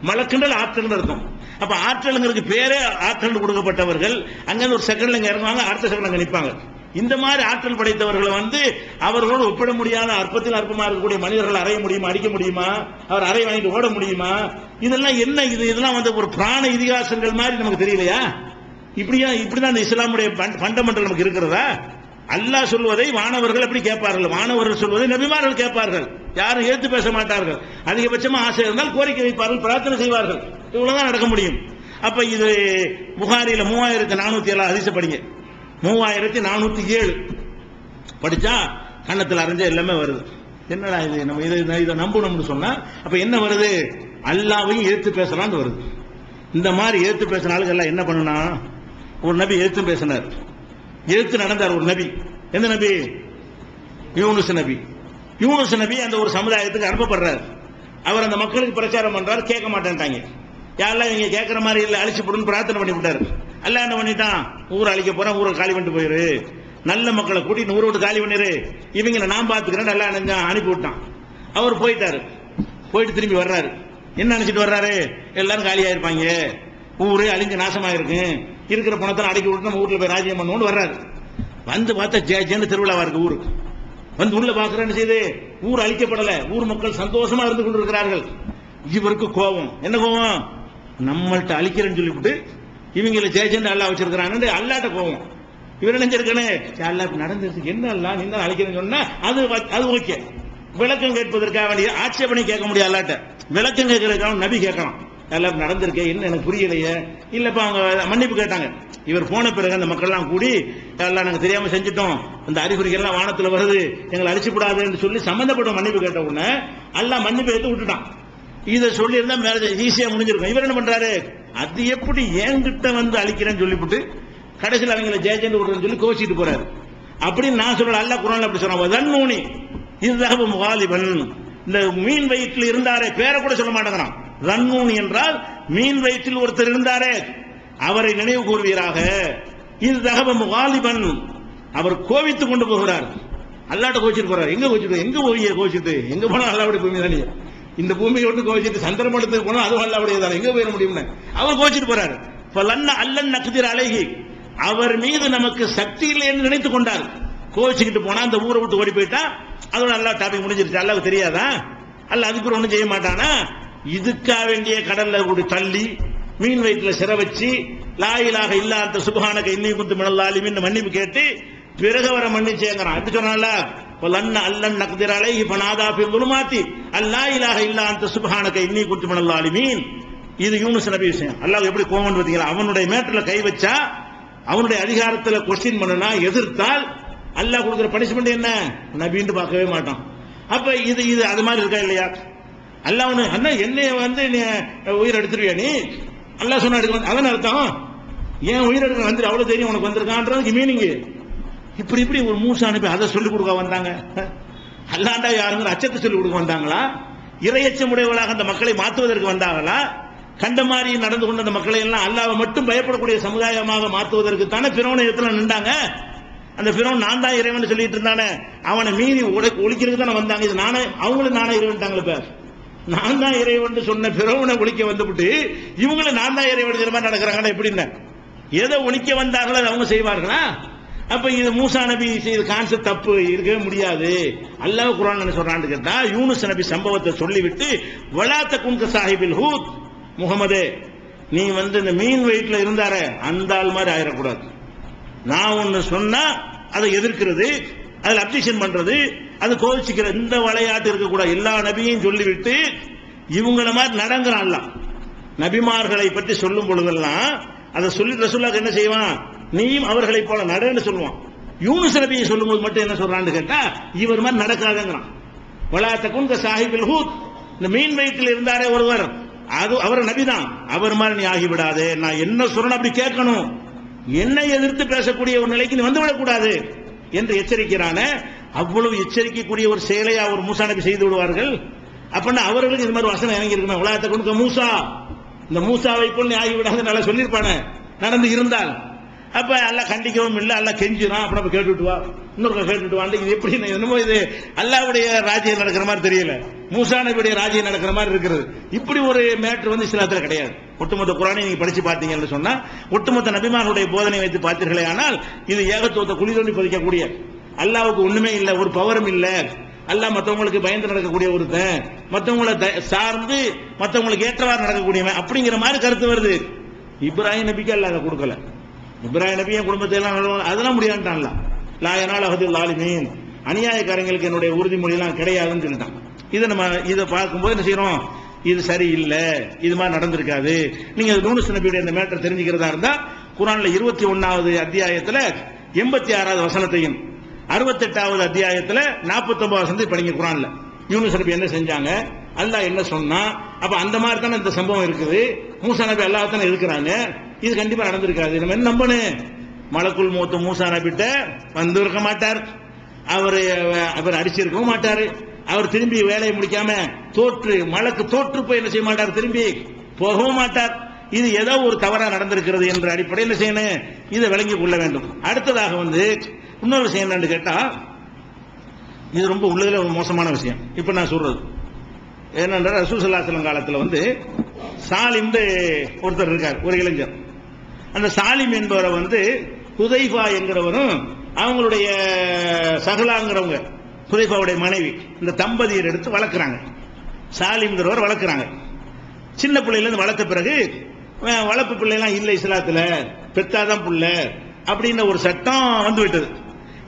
மலக்குன்றால் ஆற்றல் அர்த்தம். அப்ப ஆற்றலுங்கிறது பேரே ஆற்றல் கொடுக்கப்பட்டவர்கள். அங்க ஒரு செகண்ட்ல இங்க இறங்குவாங்க, அடுத்த செகண்ட் அங்க நிற்பாங்க. இந்த மாதிரி ஆற்றல் படைத்தவர்களை அவர்களோடு ஒப்பிட முடியாத அற்பத்தில் அற்பமா இருக்கக்கூடிய மனிதர்கள் அறைய முடியுமா, அடிக்க முடியுமா, அவர் அறை வாங்கிட்டு ஓட முடியுமா? இதெல்லாம் என்ன, இதெல்லாம் ஒரு பிராண இதிகாசங்கள் மாதிரி நமக்கு தெரியலையா? இப்படிதான் இந்த இஸ்லாமுடைய ஃபண்டமெண்டல் நமக்கு இருக்கிறதா? அல்லாஹ் சொல்வதை வானவர்கள் எப்படி கேட்பார்கள், வானவர்கள் சொல்வதை நபிமார்கள் கேட்பார்கள். யாரும் ஏற்று பேச மாட்டார்கள். அதிகபட்சமா ஆசை இருந்தால் கோரிக்கை வைப்பார்கள், பிரார்த்தனை செய்வார்கள். இவ்வளவுதான் நடக்க முடியும். அப்ப இது புகாரில 3407 ஹதீஸ் படிங்க. 3407 படிச்சா கண்ணத்தில் அரைஞ்ச எல்லாமே வருது. என்னடா இது, நம்ம இதை நம்பணும்னு சொன்னா அப்ப என்ன வருது, அல்லாஹ்வையும் ஏத்து பேசலாம்னு வருது. இந்த மாதிரி ஏத்து பேசினாலும் எல்லாம் என்ன பண்ணுனா, ஒரு நபி ஏத்து பேசினார், ஏத்து நடந்தார். ஒரு நபி, எந்த நபி, யூனுஸ் நபி. யூனுஸ் நபி அந்த ஒரு சமுதாயத்துக்கு அனுப்பப்படுறார். அவர் அந்த மக்களுக்கு பிரச்சாரம் பண்றாரு, கேட்க மாட்டேன்ட்டாங்க. யாரெல்லாம் இவங்க கேட்கிற மாதிரி இல்லை, அழிச்சு போடுன்னு பிரார்த்தனை பண்ணி விட்டாரு. அல்ல என்ன பண்ணிட்டான், ஊரை அழிக்க போறேன், ஊரை காலி பண்ணிட்டு போயிரு, நல்ல மக்களை கூட்டிட்டு ஊரை விட்டு காலி பண்ணிரு, இவங்களை நான் பாத்துக்கிறேன் நல்லா அனுப்பி விட்டான். அவர் போயிட்டாரு. போயிட்டு திரும்பி வர்றாரு. என்ன நினைச்சிட்டு வர்றாரு, எல்லாரும் காலியா இருப்பாங்க, ஊரே அழிஞ்சு நாசமா இருக்கு, இருக்கிற பணத்தை அடக்கி விட்டு நம்ம வீட்டுல போய் ராஜ்யம் பண்ணுவோம்னு வர்றாரு. வந்து பார்த்தா ஜெயன்னு திருவிழாவா இருக்கு ஊரு. வந்து உள்ள பாக்குறேன்னு செய்து ஊர் அழிக்கப்படல, ஊர் மக்கள் சந்தோஷமா இருந்து கொண்டிருக்கிறார்கள். இவருக்கு கோபம். என்ன கோபம், நம்மள்ட்ட அழிக்கிறேன்னு சொல்லிவிட்டு இவங்களை ஜெயச்சந்திர அல்லா வச்சிருக்கிறான்னு அல்லாட்ட கோபம். இவர் நினைச்சிருக்கனே, அல்லா நடந்துருக்கு, என்ன அல்லா நீ தான் அழிக்கிறேன்னு சொன்னா அது ஓகே. விளக்கம் கேட்பதற்காக வேண்டிய ஆட்சேபனை கேட்க முடியாது. அல்லாட்ட விளக்கம் கேட்கறதுக்காக நபி கேட்கலாம், எல்லாம் நடந்திருக்கேன், என்ன எனக்கு புரியலையே. இல்லப்பா அவங்க மன்னிப்பு கேட்டாங்க. இவர் போன பிறகு அந்த மக்கள் எல்லாம் கூடி, எல்லாம் நாங்க தெரியாம செஞ்சுட்டோம், அந்த அறிகுறிகள் எல்லாம் வானத்துல வருது, எங்களை அழிச்சுக்கூடாது என்று சொல்லி சம்பந்தப்பட்ட மன்னிப்பு கேட்ட உடனே அல்லாஹ் மன்னிப்பு எடுத்து விட்டுட்டான். இதை சொல்லி இருந்தா மேரேஜ் ஈஸியா முடிஞ்சிருக்கும். இவர் என்ன பண்றாரு, அது எப்படி என்கிட்ட வந்து அழிக்கிறேன்னு சொல்லிவிட்டு கடைசியில் அவங்களை ஜெயச்சந்திர விடுறேன்னு சொல்லி கோச்சிட்டு போறாரு. அப்படின்னு நான் சொல்றேன். அல்லாஹ் குர்ஆன்ல அப்படி சொன்னான், இதுதான் முகாலிபன். இந்த மீன் வயிற்றில் இருந்தாரே, பேரை கூட சொல்ல மாட்டேங்கிறான். ரன்னூன் என்றால் மீன் வயிற்றில் ஒருத்தர் இருந்தாரே, அவரை நினைவு கூறுவீராக. இது தகவ முகாலிபன், அவர் கோவித்துக் கொண்டு போகிறார். அல்லாட்ட கோச்சிட்டு போறார். எங்க கோச்சிட்டு, எங்க போய் கோச்சிட்டு, எங்க போனா அல்லாவுடைய பூமி தானே, இந்த பூமியை விட்டு கோச்சிட்டு சந்திரமண்டலத்துக்கு போனா அதுவும் அல்லாவுடைய தானே, எங்க போயிட முடியும்னு அவர் கோச்சிட்டு போறாரு. அல்லன் நக்திர் அலைஹி, அவர் மீது நமக்கு சக்தி இல்லை என்று நினைத்துக் கொண்டார். கோச்சிக்கிட்டு போனா அந்த ஊரை விட்டு ஓடி போயிட்டா அதோட அல்லாஹ் டாபிக் முடிஞ்சிருச்சு. அல்லாஹ்வுக்கு தெரியாதா, அல்லாஹ் அதுக்கு ஒன்றும் செய்ய மாட்டானா? இதுக்கா வேண்டிய கடல்ல கூட தள்ளி மீன் வயிற்றுல சிற வச்சு லா இலாஹ இல்லா அன்த சுப்ஹானக இன்னீ குன்து மினல் ஸாலிமீன் மன்னிப்பு கேட்டு பிறகு அவரை மன்னிச்சேங்கறான். எப்படி சொன்னான்ல, வலன்ன அல்லன் நக்திர் அலைஹி ஃபனாதா ஃபி ظுலுமாத்தி அல்லா இலாஹ இல்லா அன்த சுப்ஹானக இன்னீ குன்து மினல் ஸாலிமீன். இது யூனுஸ் நபி விஷயம். அல்லாஹ் எப்படி கோவம் பார்த்தீங்களா, அவனுடைய மேட்டர்ல கை வச்சா, அவனுடைய அதிகாரத்துல கொஸ்டின் பண்ணனா, எதிர்த்தால் அல்லாஹ் கொடுக்கிற பனிஷ்மெண்ட் என்ன, நபின்னு பார்க்கவே மாட்டான். அப்ப இது அது மாதிரி இருக்கா இல்லையா? அல்லாஹ் அண்ணா என்னைய நீ உயிர் எடுத்துருவியா நீ, அல்லாஹ் சொன்னா எடுக்க, அதான் அர்த்தம். ஏன் உயிர் எடுக்க வந்து அவ்வளவு தெரியும் உனக்கு வந்திருக்கான்றதுக்கு மீனிங். இப்படி ஒரு மூசா அனுப்பி அதை சொல்லிக் கொடுக்க வந்தாங்க. அல்லாண்டா யாருங்கிற அச்சத்தை சொல்லிக் கொடுக்க வந்தாங்களா? இரையச்சம் உடையவர்களாக அந்த மக்களை மாற்றுவதற்கு வந்தாங்களா? கண்ட மாதிரி நடந்து கொண்ட அந்த மக்களை எல்லாம் அல்லாஹ்வை மட்டும் பயப்படக்கூடிய சமுதாயமாக மாற்றுவதற்கு தானே பிறவனை இடத்துல நின்றாங்க. அந்த பிறவன் நான் தான் இறைவன் சொல்லிட்டு இருந்தானே, அவனை மீறி ஒழிக்கிறதுக்கு தானே வந்தாங்க. இது நானே, அவங்களும் நானே இறைவன்ட்டாங்களே. பேர் நான் தான் இறைவன் சொன்ன பிறவனை ஒழிக்க வந்துவிட்டு இவங்களும் நான் தான் இறைவன் மாதிரி நடக்கிறாங்கன்னா எப்படின்னு, எதை ஒழிக்க வந்தாங்களோ அவங்க செய்வார்களா? அப்ப இது மூசா நபி செய்த கான்செப்ட் தப்பு, இருக்கவே முடியாது. அல்லாஹ் குர்ஆன் என்ன சொல்றான்னு கேட்டா, யூனுஸ் நபி சம்பவத்தை சொல்லிவிட்டு வலா தகுன் சாஹிபில் ஹூத், முகமதே நீ இந்த மீன் வயிற்றுல இருந்தாரே அந்த ஆள் மாதிரி ஆயிடக்கூடாது. நான் ஒன்னு சொன்னா அதை எதிர்க்கிறது, அதில் அப்ஜெக்ஷன் பண்றது, அது கோவிச்சுக்கிற இந்த விளையாட்டு இருக்கக்கூடாது. எல்லா நபியையும் சொல்லிவிட்டு இவங்கள மாதிரி நடங்குறான். நபிமார்களை பற்றி சொல்லும் பொழுதெல்லாம் அதை சொல்லி ரசூலுல்லாஹ் என்ன செய்வான், நீயும் அவர்களை போல நடன்னு சொல்லுவான். யூனுஸ் நபியை சொல்லும் போது மட்டும் என்ன சொல்றான்னு கேட்டா, இவர் மாதிரி நடக்காதங்கிறான். வலா தகுன் சாஹிபில் ஹூத், இந்த மீன் வயிற்றில் இருந்தாரே ஒருவர், அது அவர் நபிதான், அவர் மாதிரி நீ ஆகிவிடாதே. நான் என்ன சொல்றேன் அப்படி கேட்கணும், என்னை எதிர்த்து பேசக்கூடிய ஒரு நிலைக்கு நீ வந்துவிடக்கூடாது என்று எச்சரிக்கிறான. அவ்வளவு எச்சரிக்கைக்குரிய ஒரு செயலையா ஒரு மூசா நபி செய்து விடுவார்கள்? அப்படின்னா அவர்களுக்கு இது மாதிரி வசனம் இறங்கி இருக்குமே, உலகத்தை கொடுக்க மூசா, இந்த மூசாவை போல் நீ ஆகிவிடாது நல்லா சொல்லியிருப்பானே நடந்து இருந்தால். அப்ப அல்லாஹ் கண்டிக்கவும் இல்லை, அல்லாஹ் கெஞ்சிரான். அப்ப நம்ம கேட்டுட்டு வா, இன்னொரு கேட்டுட்டு வா. இது எப்படி என்னமோ இது அல்லாஹ்வுடைய ராஜ்யம் நடக்கிற மாதிரி தெரியல, மூசா நபியுடைய ராஜ்யம் நடக்கிற மாதிரி இருக்கிறது. இப்படி ஒரு மேட்டர் வந்து இஸ்லாத்துல கிடையாது. ஒட்டுமொத்த குர்ஆனை நீங்க படிச்சு பார்த்தீங்கன்னு சொன்னா, ஒட்டுமொத்த நபிமார்களுடைய போதனை வைத்து பார்த்தீர்களே ஆனால் இது ஏகத்துவத்தை குழி தோண்டி பதிக்கக்கூடிய, அல்லாஹ்வுக்கு ஒண்ணுமே இல்லை, ஒரு பவரும் இல்லை, அல்லாஹ் மற்றவங்களுக்கு பயந்து நடக்கக்கூடிய ஒருத்தன், மற்றவங்களை சார்ந்து மற்றவங்களுக்கு ஏற்றவாறு நடக்கக்கூடியவன் அப்படிங்கிற மாதிரி கருத்து வருது. இப்ராஹிம் நபிக்கு அல்லாஹ் அதை கொடுக்கல. இப்ராஹிம் நபி என் குடும்பத்தை எல்லாம் அதெல்லாம் முடியாதுட்டான்ல, லா யனாலு அஹதுல் ஸாலிமீன், அநியாயக்காரங்களுக்கு என்னுடைய உறுதிமொழி எல்லாம் கிடையாதுன்னு சொல்லிட்டான். இதை பார்க்கும்போது என்ன செய்யறோம், இது சரியில்லை, இது மாதிரி நடந்திருக்காது. நீங்க யூனுஸ் நபியுடைய இந்த மேட்டர் தெரிஞ்சுக்கிறதா இருந்தா குர்ஆன்ல 21வது அத்தியாயத்துல 86வது வசனத்தையும் 68வது அத்தியாயத்துல 49வது வசனத்தை படிங்க. குர்ஆன்ல யூனுஸ் நபி என்ன செஞ்சாங்க, அல்லாஹ் என்ன சொன்னா, அப்ப அந்த மாதிரி தானே இந்த சம்பவம் இருக்குது. மூசா நபி அல்லாஹ் தானே இருக்கிறாங்க, இது கண்டிப்பா நடந்திருக்காது. நம்ம என்ன நம்பணும், மலக்குல் மௌத் மூசா நபிட்ட வந்து இருக்க மாட்டார், அவர் அடிச்சிருக்கவும் மாட்டாரு, அவர் திரும்பி வேலையை முடிக்காம மலக்கு தோற்று போய் என்ன செய்ய மாட்டார், திரும்பி போகவும் மாட்டார். இது ஏதோ ஒரு தவறா நடந்திருக்கிறது என்ற அடிப்படையில் என்ன செய்யணும், இதை விளங்கிக் கொள்ள வேண்டும். அடுத்ததாக வந்து இன்னொரு விஷயம் என்னன்னு கேட்டா, இது ரொம்ப உள்ளதுல ஒரு மோசமான விஷயம். இப்ப நான் சொல்றது என்னென்ற, ரசூல் ஸல்லல்லாஹு அலைஹி வஸல்லம் காலத்துல வந்து சாலிம் ஒருத்தர் இருக்கார், ஒரு இளைஞர். அந்த சாலிம் என்பவரை வந்து ஹுதைஃபா என்கிறவரும் அவங்களுடைய சகலாங்கிறவங்க, ஹுதைஃபாவுடைய மனைவி, இந்த தம்பதியர் எடுத்து வளர்க்குறாங்க. சாலிம்ங்கிறவர் வளர்க்குறாங்க. சின்ன பிள்ளையிலேருந்து வளர்த்த பிறகு வளர்ப்பு பிள்ளைலாம் இல்லை இஸ்லாத்துல, பெத்தாதான் பிள்ளை அப்படின்ற ஒரு சட்டம் வந்து விட்டது.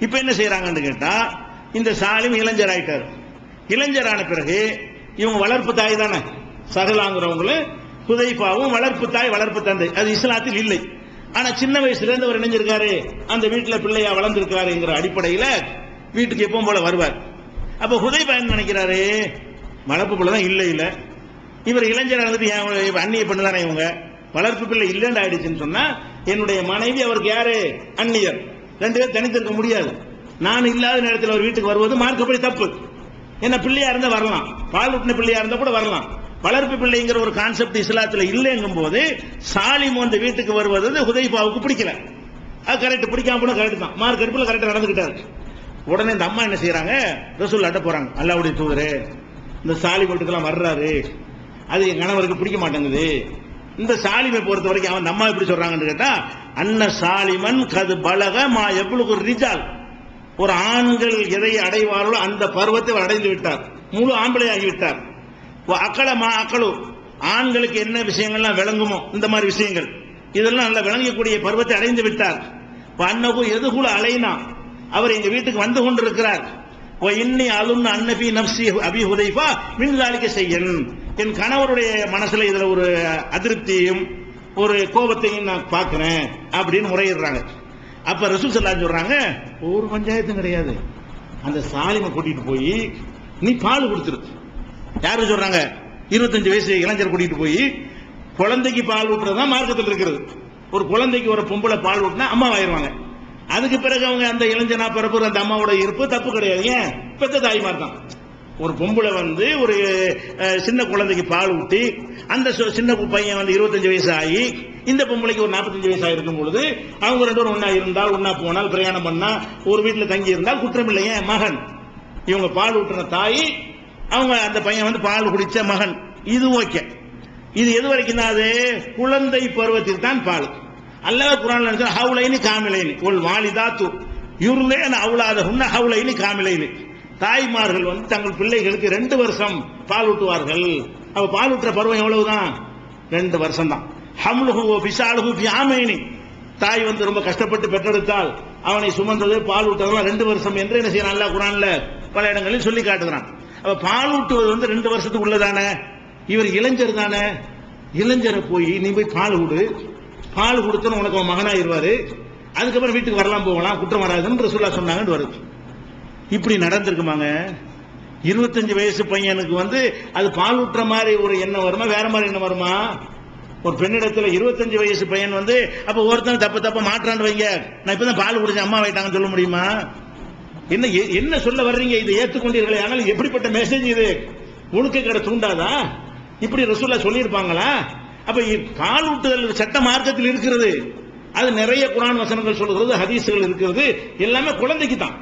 இப்ப என்ன செய்யறாங்கன்னு கேட்டா, இந்த சாலிம் இளைஞர் ஆயிட்டார். இளைஞரான பிறகு இவங்க வளர்ப்பு தாய் தானே, சகலாங்கிறவங்களும் ஹுதைஃபாவும் வளர்ப்பு தாய் வளர்ப்பு தந்தை, அது இஸ்லாத்தில் இல்லை. ஆனா சின்ன வயசுல இருந்து அவர் இணைஞ்சிருக்காரு, அந்த வீட்டுல பிள்ளையா வளர்ந்திருக்காருங்கிற அடிப்படையில வீட்டுக்கு எப்பவும் போல வருவார். அப்ப ஹுதைஃபா என்ன நினைக்கிறாரு, வளர்ப்பு பிள்ளை தான் இல்லை, இவர் இளைஞர் இருந்துட்டு அந்நிய பெண்ணு தானே, இவங்க வளர்ப்பு பிள்ளை இல்லைன்னு ஆயிடுச்சுன்னு சொன்னா, என்னுடைய மனைவி அவருக்கு யாரு, அந்நியர், ரெண்டு பேரும் தனித்திருக்க முடியாது. நான் இல்லாத நேரத்தில் அவர் வீட்டுக்கு வருவது மார்க்கப்படி தப்பு. என்ன பிள்ளையா இருந்தா வரலாம், பால் ஊட்டின பிள்ளையா இருந்தா கூட வரலாம். வளர்ப்பு பிள்ளைங்கிற ஒரு கான்செப்ட் இஸ்லாத்துல இல்லைங்கும் போது சாலிம் வந்து வீட்டுக்கு வருவது ஹுதைஃபாவுக்கு பிடிக்கல. அது கரெக்ட், பிடிக்காம போனா கரெக்ட் தான், மார்க் எடுப்புல கரெக்டா நடந்துகிட்டாரு. உடனே இந்த அம்மா என்ன செய்யறாங்க, ரசூல் அட்ட போறாங்க, அல்லாஹ்வுடைய தூதரே இந்த சாலிம் வீட்டுக்கெல்லாம் வர்றாரு, அது என் கணவருக்கு பிடிக்க மாட்டேங்குது. இந்த சாலிமை பொறுத்த வரைக்கும் அவன் அம்மா எப்படி சொல்றாங்கன்னு கேட்டா, அன்ன சாலிமன் கது பலக மா எவ்வளவு ரிஜால், ஒரு ஆண்கள் எதை அடைவார்களோ அந்த பருவத்தை அடைந்து விட்டார், முழு ஆம்பளை ஆகிவிட்டார். அக்கள மா அக்களு, ஆண்களுக்கு என்ன விஷயங்கள்லாம் விளங்குமோ இந்த மாதிரி விஷயங்கள் இதெல்லாம் நல்லா விளங்கக்கூடிய பருவத்தை அடைந்து விட்டார். அன்னகு எதுகுல அலைனா, அவர் எங்க வீட்டுக்கு வந்து கொண்டிருக்கிறார். இன்னி அலுன்னு அன்னபி நப்சி அபி ஹுதைஃபா மின்தாலிக்க செய்யன், என் கணவருடைய மனசுல இதுல ஒரு அதிருப்தியும் ஒரு கோபத்தையும் நான் பார்க்கிறேன் அப்படின்னு முறையிடுறாங்க. அப்ப ரசூல் ஸல்லல்லாஹு சொல்றாங்க, ஒரு பஞ்சாயத்தும் கிடையாது, அந்த சாலிமை கூட்டிட்டு போய் நீ பால் கொடுத்துரு. யாரு சொல்றாங்க, 25 வயசு இளைஞர் கூட்டிட்டு போய் குழந்தைக்கு பால் ஊட்டுறதுதான் மார்க்கத்தில் இருக்கிறது. ஒரு குழந்தைக்கு ஒரு பொம்பளை பால் ஊட்டினா அம்மா ஆயிருவாங்க. அதுக்கு பிறகு அவங்க அந்த இளைஞனா பிறப்பு அந்த அம்மாவோட இருப்பு தப்பு கிடையாது, ஏன் பெத்த தாய்மார் தான். ஒரு பொம்பளை வந்து ஒரு சின்ன குழந்தைக்கு பால் ஊட்டி அந்த சின்ன பையன் வந்து 25 வயசு ஆகி இந்த பொம்பளைக்கு ஒரு 45 வயசு ஆயிருக்கும் பொழுது அவங்க ரெண்டு பேரும் ஒன்னா இருந்தால், ஒன்னா போனால், பிரயாணம் பண்ணா, ஒரு வீட்டில் தங்கி இருந்தால் குற்றம் இல்லையே. மகன் இவங்க பால் ஊட்டுற தாய், அவங்க அந்த பையன் வந்து பால் குடிச்ச மகன், இது ஓகே. இது எது வரைக்கும் தான், அது குழந்தை பருவத்தில் தான் பால். அல்லாஹ் குர்ஆன்ல சொல்றான், ஹவுலைனி காமிலைனி ஒல் வாலிதாத்து யுர்லேன அவுலாதஹுன்ன ஹவுலைனி காமிலைனி, தாய்மார்கள் வந்து தங்கள் பிள்ளைகளுக்கு 2 வருஷம் பால் ஊட்டுவார்கள். அவ பால் ஊட்டுற பருவம் எவ்வளவுதான், 2 வருஷம் தான். ஹம்லுஹு வ ஃபிசாலுஹு ஃபி ஆமைனி, தாய் வந்து ரொம்ப கஷ்டப்பட்டு பெற்றெடுத்தால் அவனை சுமந்தது பால் ஊட்டுறதுலாம் 2 வருஷம் என்று என்ன செய்யறான் அல்லாஹ் குர்ஆன்ல பல இடங்களில் சொல்லி காட்டுகிறான். அப்ப பால் ஊட்டுவது வந்து 2 வருஷத்துக்கு உள்ளதானே. இவர் இளைஞர் தானே, இளைஞரை போய் நீ போய் பால் கொடு, பால் கொடுத்தோன்னு உனக்கு அவன் மகனாயிருவாரு, அதுக்கப்புறம் வீட்டுக்கு வரலாம் போகலாம், குற்றம் வராதுன்னு ரசூலுல்லாஹ் சொன்னாங்கன்னு வருது. இப்படி நடந்திருக்குமாங்க? 25 வயசு பையனுக்கு வந்து அது பால் ஊட்டுற மாதிரி ஒரு எண்ணம் வருமா, வேற மாதிரி எண்ணம் வருமா? ஒரு பெண்ணிடத்துல 25 வயசு பையன் வந்து அப்ப ஒருத்தன் தப்ப மாற்றான்னு வைங்க, நான் இப்பதான் பால் குடிச்சேன் அம்மா வைட்டாங்கன்னு சொல்ல முடியுமா? என்ன சொல்ல வர்றீங்க? இதை ஏற்றுக்கொண்டீர்களே, ஆனால் எப்படிப்பட்ட மெசேஜ் இது? ஒழுக்க கடை தூண்டாதா? இப்படி ரசூலுல்லாஹ் சொல்லியிருப்பாங்களா? அப்ப பால் ஊட்டுதல் சட்ட மார்க்கத்தில் இருக்கிறது. அது நிறைய குர்ஆன் வசனங்கள் சொல்கிறது, ஹதீஸ்கள் இருக்கிறது. எல்லாமே குழந்தைக்கு தான்.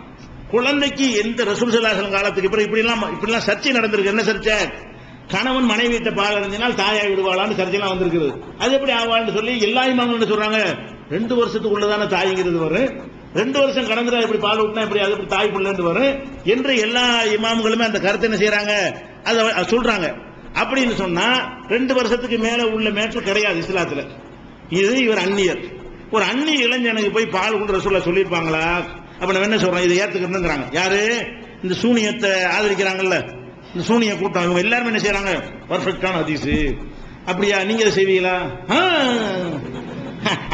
குழந்தைக்கு எந்த ரசூல் ஸல்லல்லாஹு அலைஹி வஸல்லம் காலத்துக்கு இப்படிலாம் சர்ச்சை நடந்திருக்கு. என்ன சர்ச்சை? கணவன் மனைவியிட்ட பால் அறிஞ்சினால் தாயாய் விடுவாளான்னு சர்ச்சைலாம் வந்திருக்குது. அது எப்படி ஆவான்னு சொல்லி எல்லா இமாம்களும் என்ன சொல்றாங்க? 2 வருஷத்துக்குள்ளதான தாய்ங்கிறது வரும். 2 வருஷம் கடந்துடா இப்படி பால் ஊட்டினா இப்படி அது தாய் பிள்ளைன்னு வரும் என்று எல்லா இமாம்களுமே அந்த கருத்தை என்ன செய்யறாங்க? அதை சொல்றாங்க. அப்படின்னு சொன்னா 2 வருஷத்துக்கு மேல உள்ள மேட்டர் கிடையாது இஸ்லாத்துல. இது இவர் அந்நியர். ஒரு அந்நிய இளைஞனுக்கு போய் பால் கொண்டு ரசூலுல்லாஹ் சொல்லியிருப்பாங்களா? அப்ப நம்ம என்ன சொல்றோம்? இதை ஏத்துக்கிறேங்கிறாங்க. யாரு? இந்த சூனியத்தை ஆதரிக்கிறாங்கல்ல, இந்த சூனிய கூட்டம், இவங்க எல்லாருமே என்ன செய்யறாங்க? பர்ஃபெக்டான ஹதீஸ். அப்படியா? நீங்க இதை செய்வீங்களா?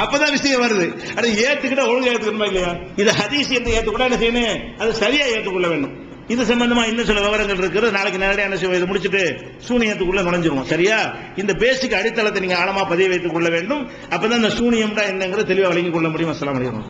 அப்பதான் விஷயம் வருது. அதை ஏத்துக்கிட்ட ஒழுங்கா ஏத்துக்கணுமா இல்லையா? இது ஹதீஸ் என்று ஏத்துக்கூட என்ன செய்யணும்? அது சரியா ஏற்றுக்கொள்ள வேண்டும். இது சம்பந்தமா இன்னும் சில விவரங்கள் இருக்கிறது. நாளைக்கு நேரடியாக என்ன செய்வோம்? இதை முடிச்சுட்டு சூனியத்துக்குள்ள நுழைஞ்சிருவோம். சரியா? இந்த பேசிக் அடித்தளத்தை நீங்க ஆழமா பதிய வைத்துக் கொள்ள வேண்டும். அப்பதான் இந்த சூனியம்டா என்னங்கிறது தெளிவாக விளங்கிக் கொள்ள முடியும். அஸ்ஸலாமு அலைக்கும்.